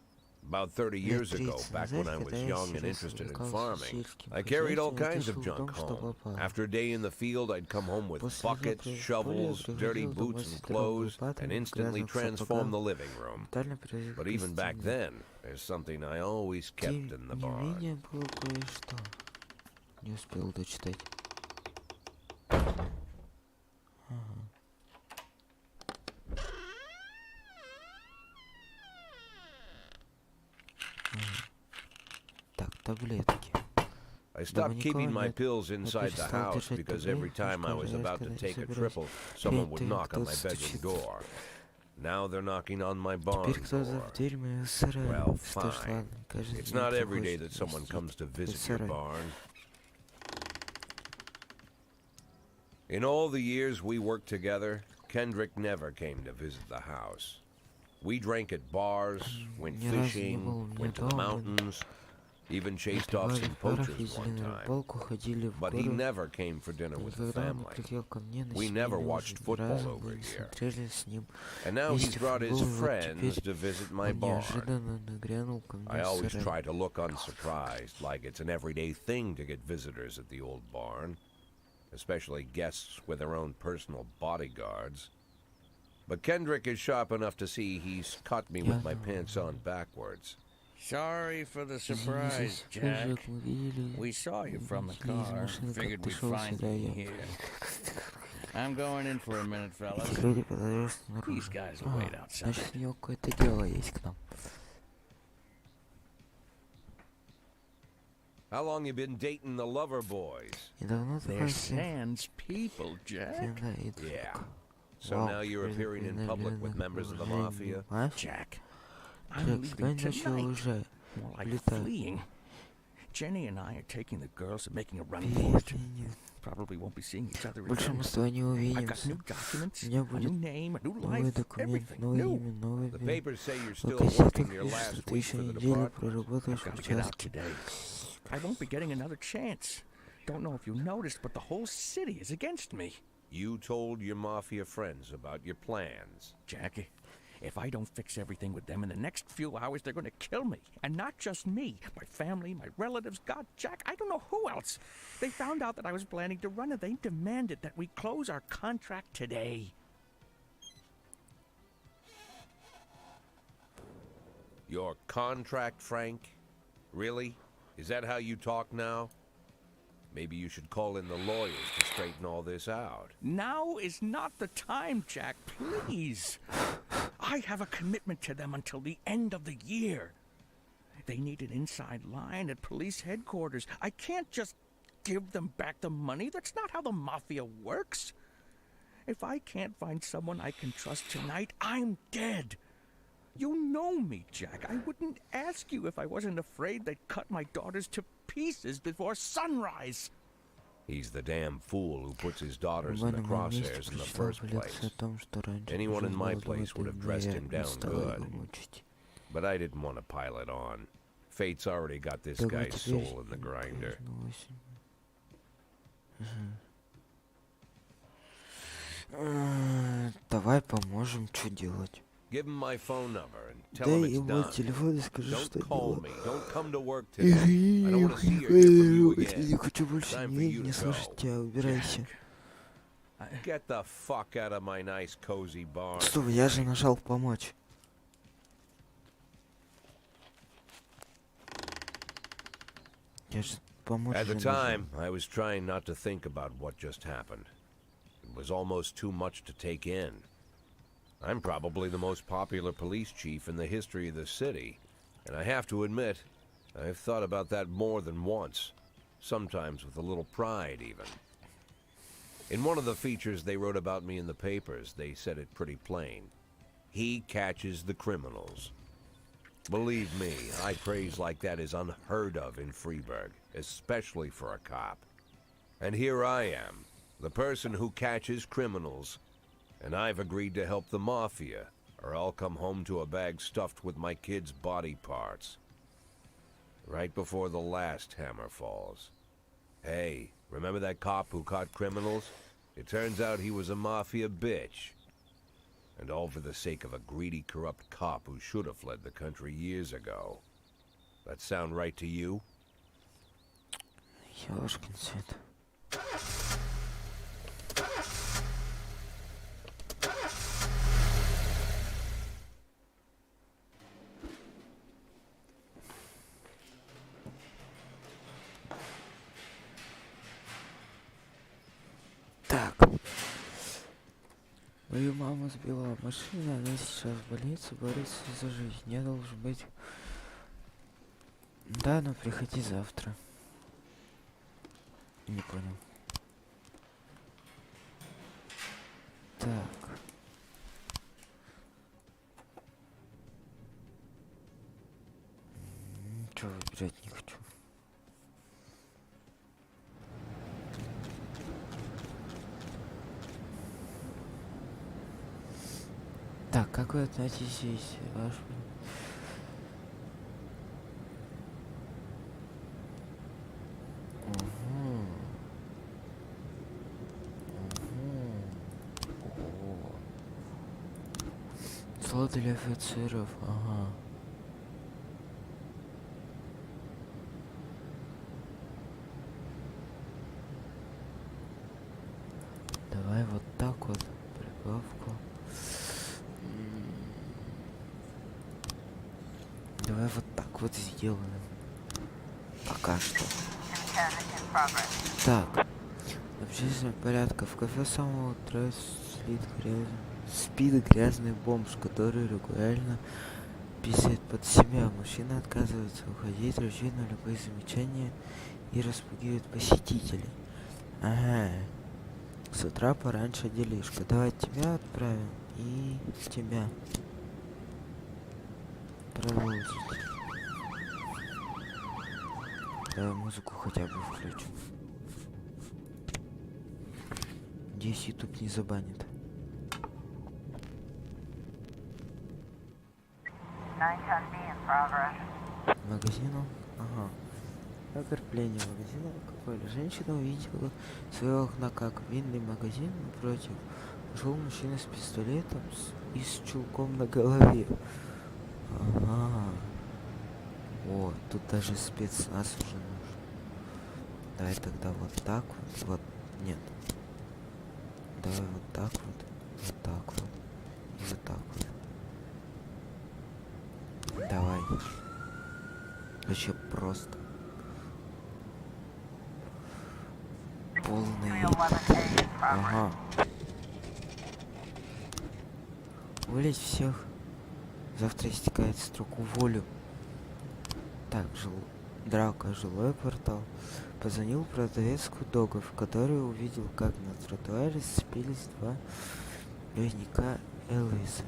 About 30 years ago, back when I was young and interested in farming, I carried all kinds of junk home. After a day in the field, I'd come home with buckets, shovels, dirty boots and clothes, and instantly transform the living room. But even back then, there's something I always kept in the barn. Не успел дочитать. Так, таблетки. I stopped keeping my pills inside the house because every time I was about to take a triple, someone would knock on my bedroom door. Now they're knocking on my barn door. Well, fine. It's not every day that someone comes to visit your barn. In all the years we worked together, Kendrick never came to visit the house. We drank at bars, went Ни разу не fishing, был ни went to the дома. mountains, even chased off Выпивали some в барах, poachers ездили one на time. рыбалку, ходили в But he горы. never came for dinner И with the когда он family. приехал ко мне на We never семейный watched ужин, ни football разу over мы не here. смотрели с ним And now he's вместе brought his футбол, и вот friends теперь to visit my он barn. неожиданно нагрянул ко мне I в always сарай. try to look unsurprised, like it's an everyday thing to get visitors at the old barn, especially guests with their own personal bodyguards. But Kendrick is sharp enough to see he's caught me with my pants on backwards. Sorry for the Извини за surprise, Jack. сюрприз, мы видели, We saw you from the видели из car. машины, как Figured ты we'd шел find сюда. you Я here. I'm going in for a minute, fellas. эти люди подозревают These снаружи. guys will wait outside. Значит, у него какое-то дело есть к нам. How long you been dating the lover boys? И давно ты They're просил? Sans people, Jack. Yeah. So now you're appearing in public with members of the mafia? Jack, I'm Джек, leaving тебя начал tonight. уже More like летать. fleeing. Jenny and I are taking the girls and making a run for it. Перезвонил. Probably won't be seeing each other Больше again. мы с тобой не I've got увидимся. new documents, У меня a new будет name, a new новый life, документ, everything новое new. имя, новый The билет. papers say you're На still кассетах working your пишут, что last ты week еще for the неделю department. проработаешь I've в got to get out участке. today. I won't be getting another chance. Don't know if you noticed, but the whole city is against me. You told your mafia friends about your plans. Jackie, if I don't fix everything with them in the next few hours, they're going to kill me. And not just me, my family, my relatives, God, Jack, I don't know who else. They found out that I was planning to run and they demanded that we close our contract today. Your contract, Frank? Really? Is that how you talk now? Maybe you should call in the lawyers to straighten all this out. Now is not the time, Jack, please. I have a commitment to them until the end of the year. They need an inside line at police headquarters. I can't just give them back the money. That's not how the mafia works. If I can't find someone I can trust tonight, I'm dead. You know me, Jack. I wouldn't ask you if I wasn't afraid they'd cut my daughters to pieces before sunrise. He's the damn fool who puts his daughters В in the данном месте crosshairs in the прочитал first в лекции place. о том, что раньше Anyone in my жил place would have молодым, dressed но him я down не стал good. его мучить. But I didn't want to pile it on. Fate's already got this Давай guy's теперь soul in the grinder. поздно осенью. Давай поможем, что делать. Give him my phone number and tell Дай him it's ему done. телефон и скажи, что Don't call делать. me. Don't come to work today. I Извини, don't я want to see or hear from you не again. хочу больше Time не for you видеть, не to слышать go. тебя, убирайся. Get the fuck out of my nice cozy barn. Стоп, я же нажал помочь. Я же помочь At the же нажал. time, I was trying not to think about what just happened. It was almost too much to take in. I'm probably the most popular police chief in the history of the city, and I have to admit, I've thought about that more than once, sometimes with a little pride even. In one of the features they wrote about me in the papers, they said it pretty plain. He catches the criminals. Believe me, high praise like that is unheard of in Freeburg, especially for a cop. And here I am, the person who catches criminals, and I've agreed to help the mafia, or I'll come home to a bag stuffed with my kids' body parts. Right before the last hammer falls. Hey, remember that cop who caught criminals? It turns out he was a mafia bitch. And all for the sake of a greedy, corrupt cop who should have fled the country years ago. That sound right to you? Ёшкин свет. Так. Мою маму сбила машина, она сейчас в больнице, борется за жизнь. Я должен быть... Да, но приходи завтра. Не понял. Так. Ничего выбирать не хочу. Так, как Как вы относитесь, ваш... Зло для офицеров, ага. Давай вот так вот, прибавку. Давай вот так вот сделаем. Пока что. Так. Общественный порядок. В кафе с самого утра спит грязный бомж, который регулярно писает под себя. Мужчина отказывается уходить, рычит на любые замечания и распугивает посетителей. Ага. С утра пораньше делишка. Давай тебя отправим и тебя продолжить. Давай музыку хотя бы включим. Здесь YouTube не забанит. Магазину? Ага. Ограбление магазина алкоголя. Женщина увидела своего окна, как винный магазин напротив. Шел мужчина с пистолетом и с чулком на голове. Ага. О, тут даже спецназ уже нужен. Давай тогда вот так вот. Вот. Нет. Давай вот так вот. Вот так вот. И вот так вот. Давай. Вообще просто. Полный. Ага. Уволить всех. Завтра истекает срок, уволю. Так, драка, жилой квартал. Позвонил продавец хот-догов, который увидел, как на тротуаре сцепились два двойника Элвиса.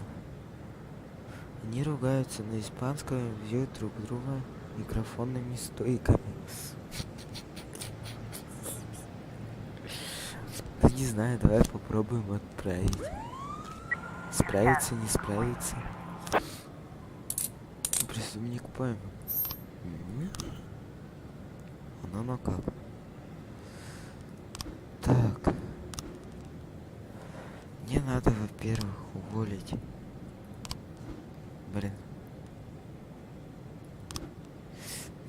Они ругаются на испанском и бьют друг друга микрофонными стойками. Не знаю, давай попробуем отправить. Справиться, не справиться. Преступник пойман. Ну как? Так. Мне надо, во-первых, уволить. Блин.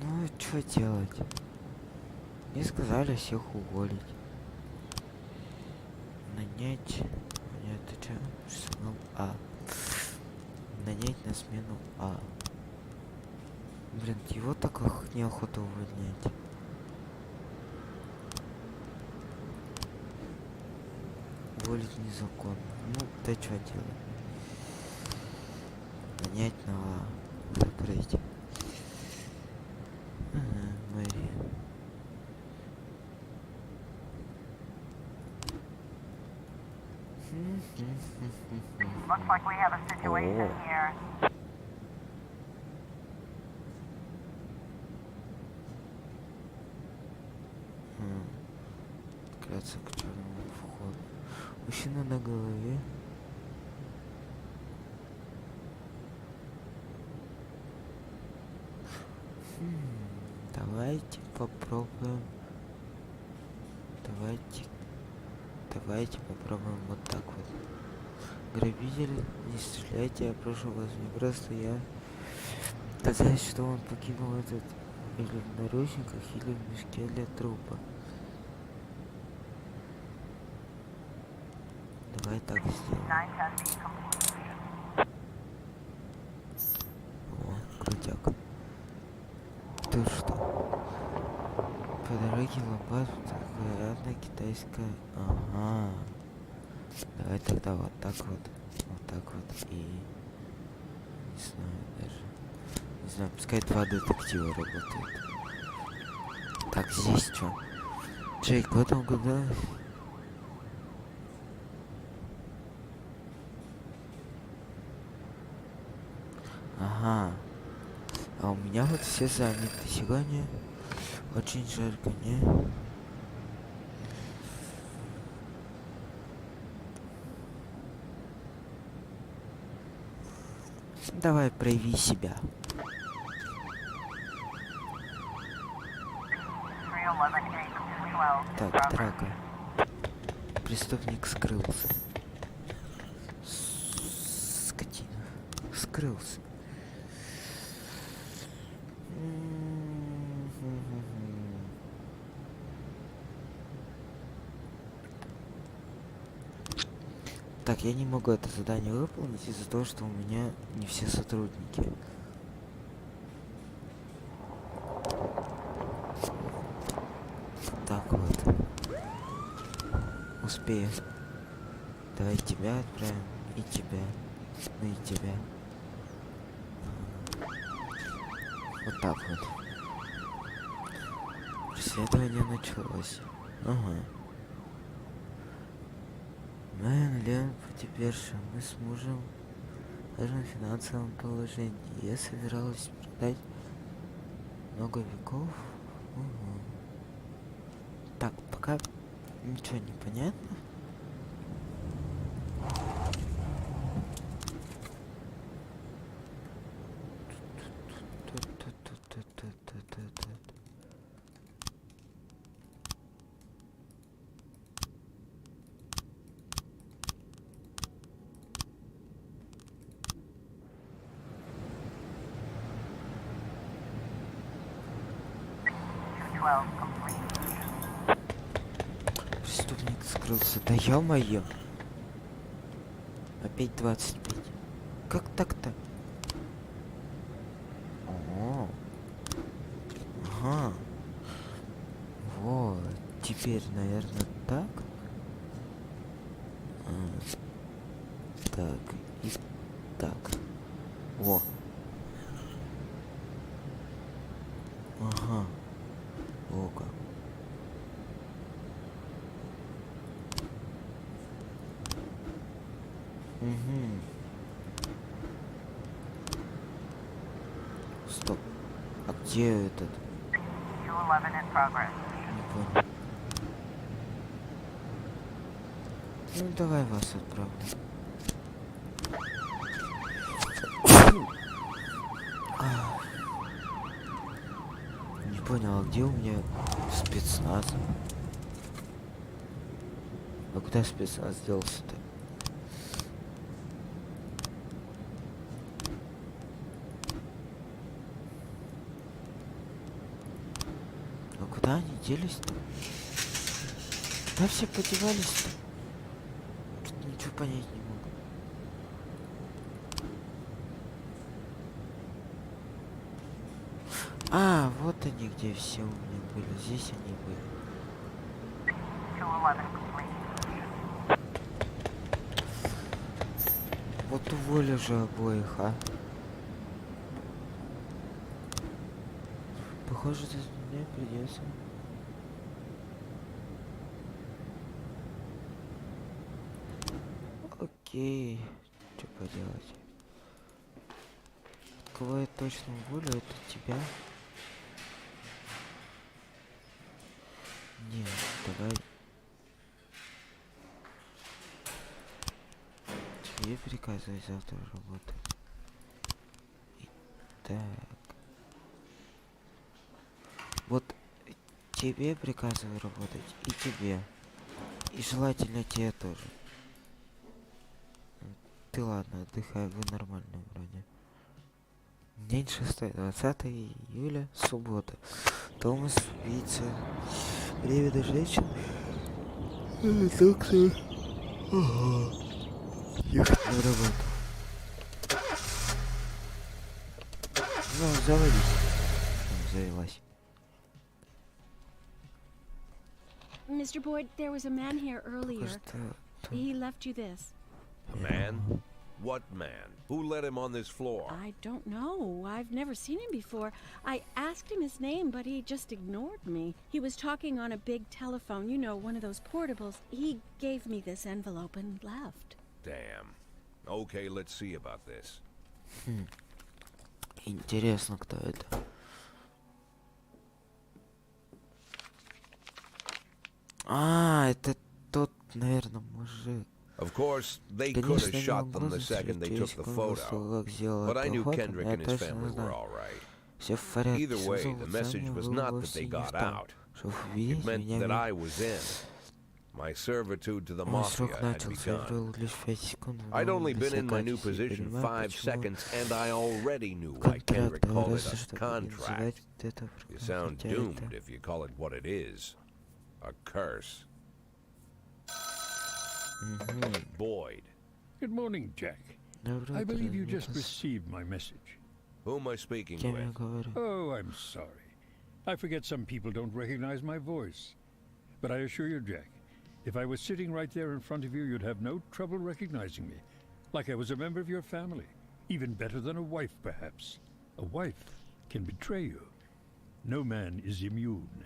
Ну, что делать? Мне сказали всех уволить. Нанять... Нет, ты что? Смену А. Нанять на смену А. Блин, его так неохота увольнять. Уволить незаконно. Ну, ты что делать? Нанять на А. Закрыть. Ага, Мария. Looks like we have a situation here. Открыться к черному входу. Мужчина на голове. Давайте попробуем. Давайте попробуем вот так вот. Грабитель, не стреляйте, я прошу вас, не просто я. Казалось, что он покинул этот или в наручниках, или в мешке для трупа. Давай так сделаем. О, крутяк. Ты что? По дороге лопату такая китайская. Ага. Давай тогда вот так вот. Вот так вот и... Не знаю даже. Не знаю, пускай два детектива работают. Так, здесь что? Джейк, в этом году... Ага. А у меня вот все заняты. Сегодня очень жарко, не? Давай, прояви себя. 311 Так, драка. Преступник скрылся. Скотина. Скрылся. Так, я не могу это задание выполнить из-за того, что у меня не все сотрудники. Так вот. Успею. Давай тебя отправим. И тебя. Ну и тебя. Вот так вот. Преследование началось. Ага. Лен, теперь же мы с мужем в важном финансовом положении. Я собиралась продать много веков. Угу. Так, пока ничего не понятно. Преступник скрылся. Да ё-моё. Опять 25. Как так-то? О. Ага. Вот. Теперь, наверное, так. Так. И так. Во. Ага. О как. Угу. Стоп. А где этот? 211 in progress. Не понял. Ну давай вас отправлю. Не понял, а где у меня спецназ? А куда спецназ делся-то? А куда они делись-то? Куда все подевались-то? Что-то ничего понять не могу. А, вот они где все у меня были. Здесь они были. 211 complete. Вот уволю же обоих, а. Похоже, здесь мне придется. Окей. Что поделать? Кого я точно уволю, это тебя. Нет, давай. Тебе приказывай завтра работать. Так. Вот тебе приказываю работать, и тебе. И желательно тебе тоже. Ты ладно, отдыхай, вы нормальные вроде. День 6, 20 июля, суббота. Томас, убийца. Время до женщин. Доктор. Ага. Ехать на работу. Ну, заводись. Завелась. Mr. Boyd, there was a man here earlier. He left you this. A man? What man? Who let him on this floor? I don't know. I've never seen him before. I asked him his name, but he just ignored me. He was talking on a big telephone, you know, one of those portables. He gave me this envelope and left. Damn. Okay, let's see about this. Интересно, кто это? А, это тот, наверное, мужик. Of course, they could have Конечно, не shot могло them the second they took застрелить the кого-то, photo, как сделал but I эту knew охоту, Kendrick я and his точно family were знаю. all right. Все в порядке, Either все way, the message заложение was было not that вовсе they не в got том, out. чтобы It видеть meant меня that I мимо. was in. My servitude to the Мой срок mafia had начался, я begun. провел лишь 5 секунд в I'd новом only been in my new десятилетии, position понимаю, 5 почему seconds, and I already knew why контракт Kendrick called it говорится, a чтобы не contract. называть это You sound хотя doomed это... if you call it what it is. A curse. Boyd. Good morning, Jack. Доброе I утро, believe you just Никас. received my message. Who am I speaking Кем я with? говорю? Oh, I'm sorry. I forget some people don't recognize my voice. But I assure you, Jack, if I was sitting right there in front of you, you'd have no trouble recognizing me. Like I was a member of your family. Even better than a wife, perhaps. A wife can betray you. No man is immune.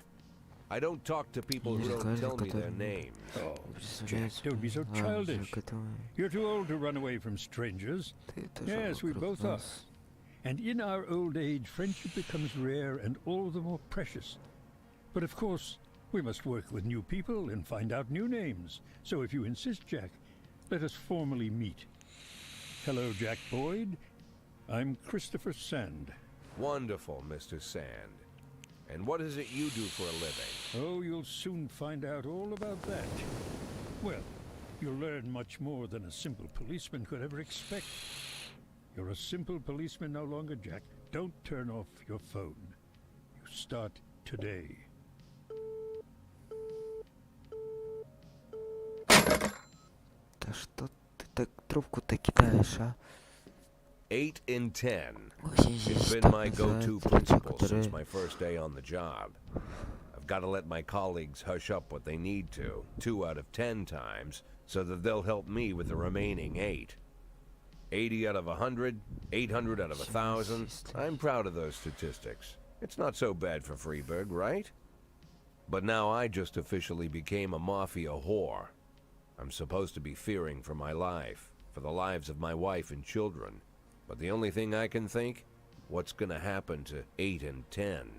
I don't talk to people who don't tell me their names. Oh, Jack, don't be so childish. You're too old to run away from strangers. Yes, we both are. And in our old age, friendship becomes rare and all the more precious. But of course, we must work with new people and find out new names. So if you insist, Jack, let us formally meet. Hello, Jack Boyd. I'm Christopher Sand. Wonderful, Mr. Sand. And what is it you do for a living? Oh, you'll soon find out all about that. Well, you'll learn much more than a simple policeman could ever expect. You're a simple policeman no longer, Jack. Don't turn off your phone. You start today. Да что ты так трубку-то кидаешь, а? 8 in 10. Очень It's здесь been так my go-to называется лицо, principle которое... since my first day on the job. I've got to let my colleagues hush up what they need to, 2 out of 10 times, so that they'll help me with the remaining 8. 80 out of 100, 800 out of 1,000. I'm proud of those statistics. It's not so bad for Freeburg, right? But now I just officially became a mafia whore. I'm supposed to be fearing for my life, for the lives of my wife and children. But the only thing I can think, what's gonna happen to 8 and 10?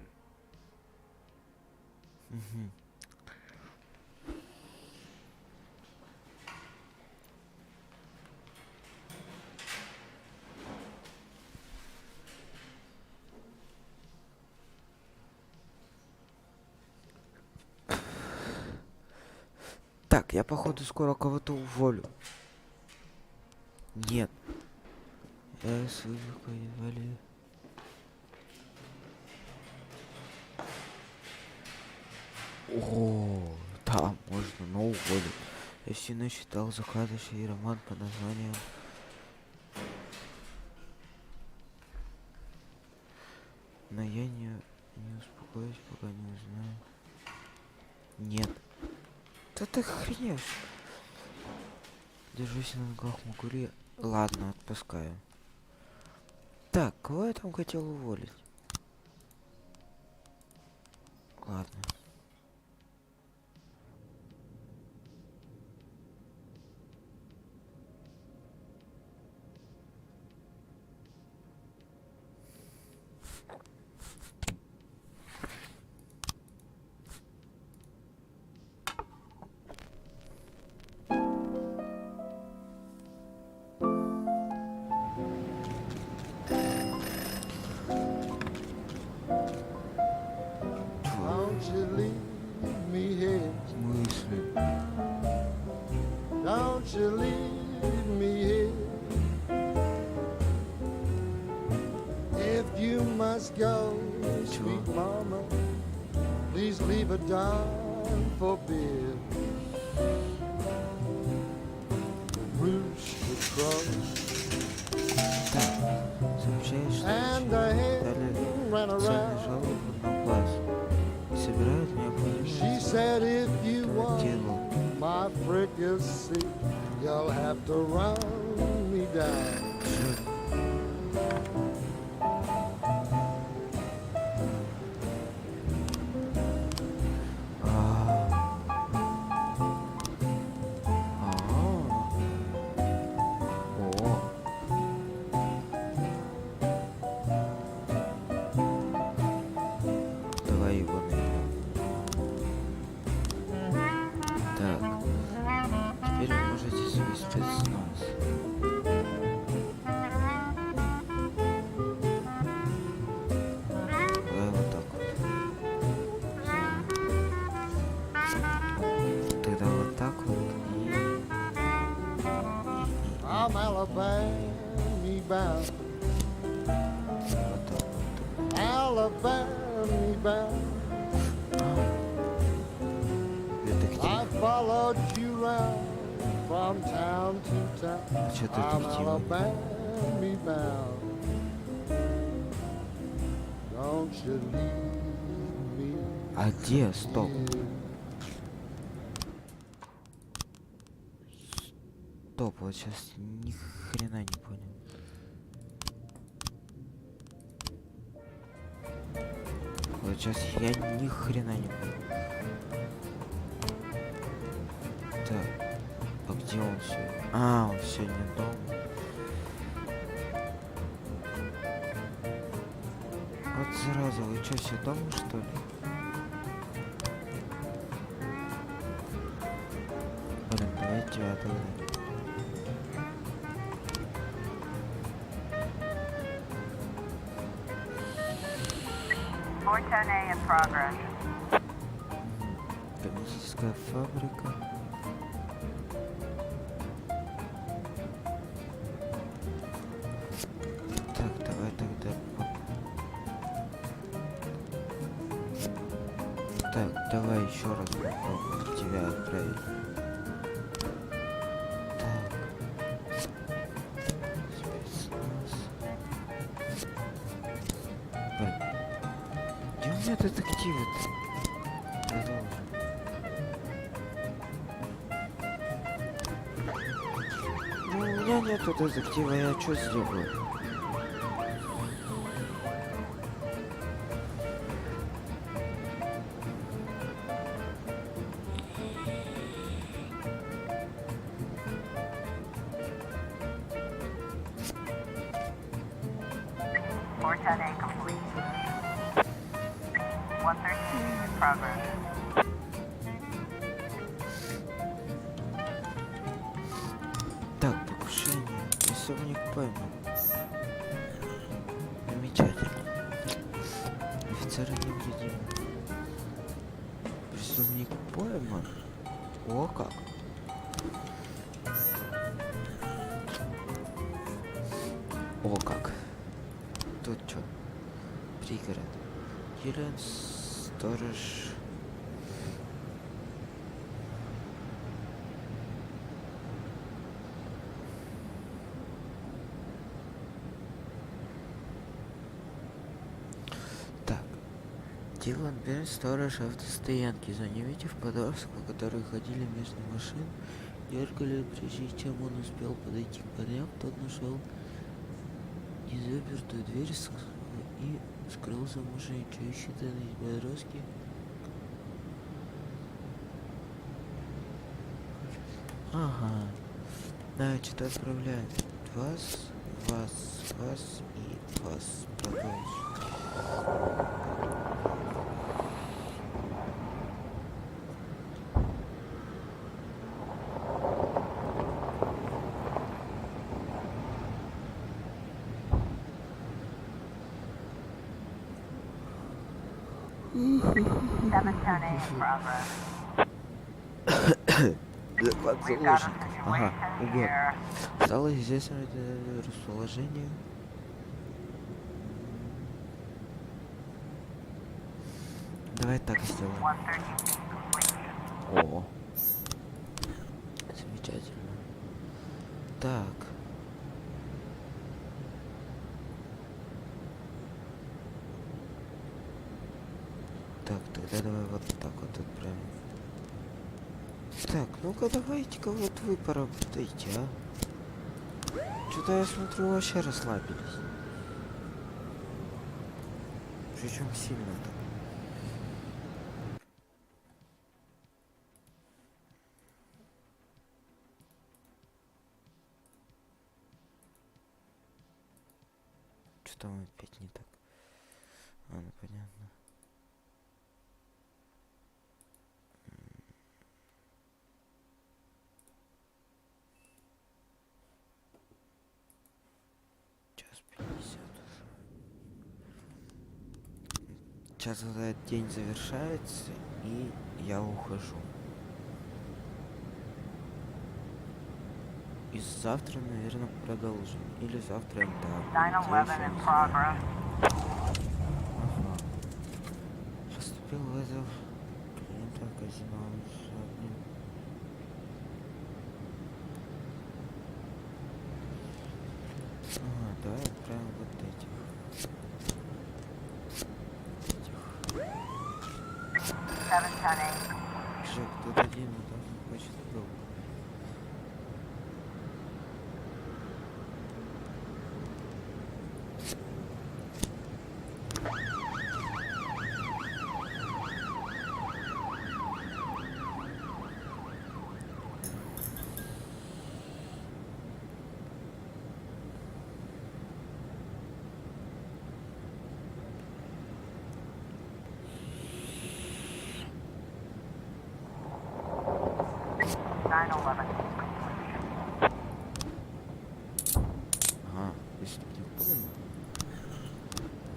Так, я походу скоро кого-то уволю. Нет. Я свою едва ли... О, да, можно, но уволить. Я сильно читал захватывающий роман под названием... Но я не успокоюсь, пока не узнаю. Нет. Да ты хренешь. Держусь на ногах, могу ли... Ладно, отпускаю. Так, кого я там хотел уволить? Ладно. Don't you leave me here. Мысли. Don't you leave me here. If you must go, sweet mama, please leave a dime for beer. Rooster crows Сообщает, что and the hen дали ran официальную around. жалобу на класс. Собирают She необходимые said if you want делал. my fricassee, you'll have to run me down. Давай его найдем. Так. Теперь вы можете завести Alabama bound. Alabama bound. I followed you round from town to town. I'm Alabama bound. Don't you leave me. А где? Стоп. Стоп, вот сейчас ни хрена не понял. Вот сейчас я ни хрена не понял. Так, а где он сегодня? А, он сегодня дома. Вот зараза, вы что, все дома, что ли? Блин, давайте тебя тогда. A in progress. Коммерческая фабрика. Так, давай тогда. Так, давай еще раз попробуем тебя отправить. Так. Спецназ. Блин. Где у меня детективы-то? Ну, у меня нету детектива, я что сделаю? A complete. 113 in progress. Так, покушение. Преступник пойман. Замечательно. Офицеры невредимы. Преступник пойман. О, как. О, как. Тут что? Пригород. Елен, сторож. Так. Дилан Берн, сторож автостоянки. Заметив подростков, которые ходили между машин, дергали, прежде чем он успел подойти к парням, тот нашел незапертую дверь и скрылся в машине. Что считали подростки? Ага. Значит, отправляем вас и вас. Продолжим. In progress. Доклад We've got a заложников. Ага, situation угон. here. Стало известно расположение. Давай так сделаем. 113 complete. О. Замечательно. Так. Так, тогда давай вот так вот отправим. Так, ну-ка давайте-ка вот вы поработайте, а. Что-то я смотрю, вообще расслабились. Причем сильно так. Что там опять не так? А, ну понятно. Час 50 уже. Сейчас вот этот день завершается, и я ухожу. И завтра, наверное, продолжим. Или завтра, да. 911 in progress. Ага. Поступил вызов клиента казино. Ага, давай отправим вот этих. 710. Джек, тут один тоже хочет долго. Ага, преступник понял.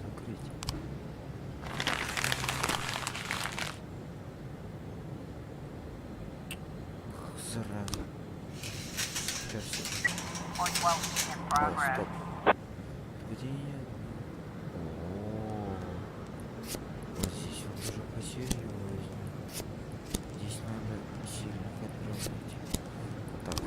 Закрыть. Ах, зараза. Сейчас все. 412 in progress. Стоп. Где я? О, вот здесь вот уже посерьезнее. Здесь надо сильно подбросить. Вот так.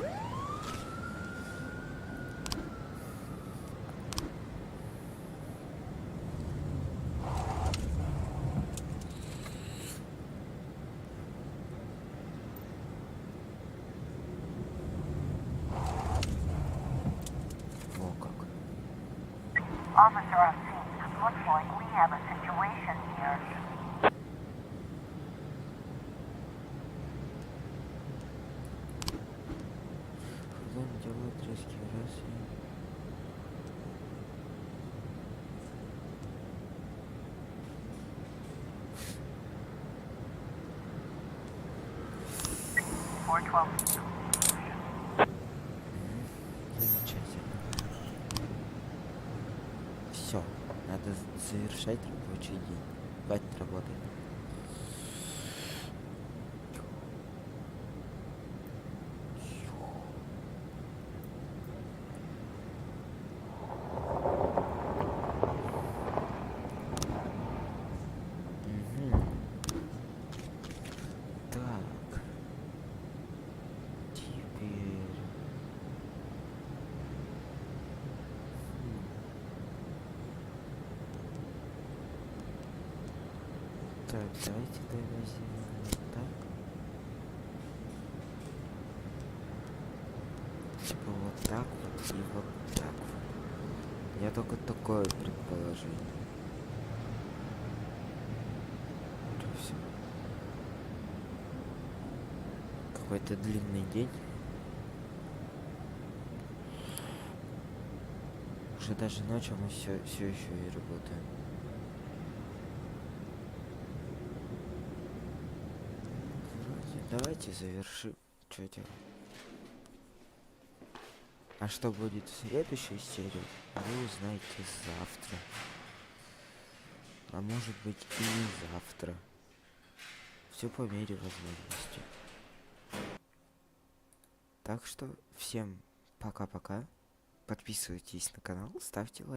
Во как. Officer on scene. Looks like we have a situation here. Фургон делает резкий раз и... Замечательно. Все, надо завершать рабочий день. Хватит работать. Так. Теперь... Так, давайте тогда сделаем вот так. Типа вот так вот и вот так вот. Я только такое предположение. Все. Какой-то длинный день. Уже даже ночью мы все еще и работаем. Давайте завершим. Что делать? А что будет в следующей серии, вы узнаете завтра. А может быть и не завтра. Все по мере возможности. Так что всем пока-пока. Подписывайтесь на канал, ставьте лайк.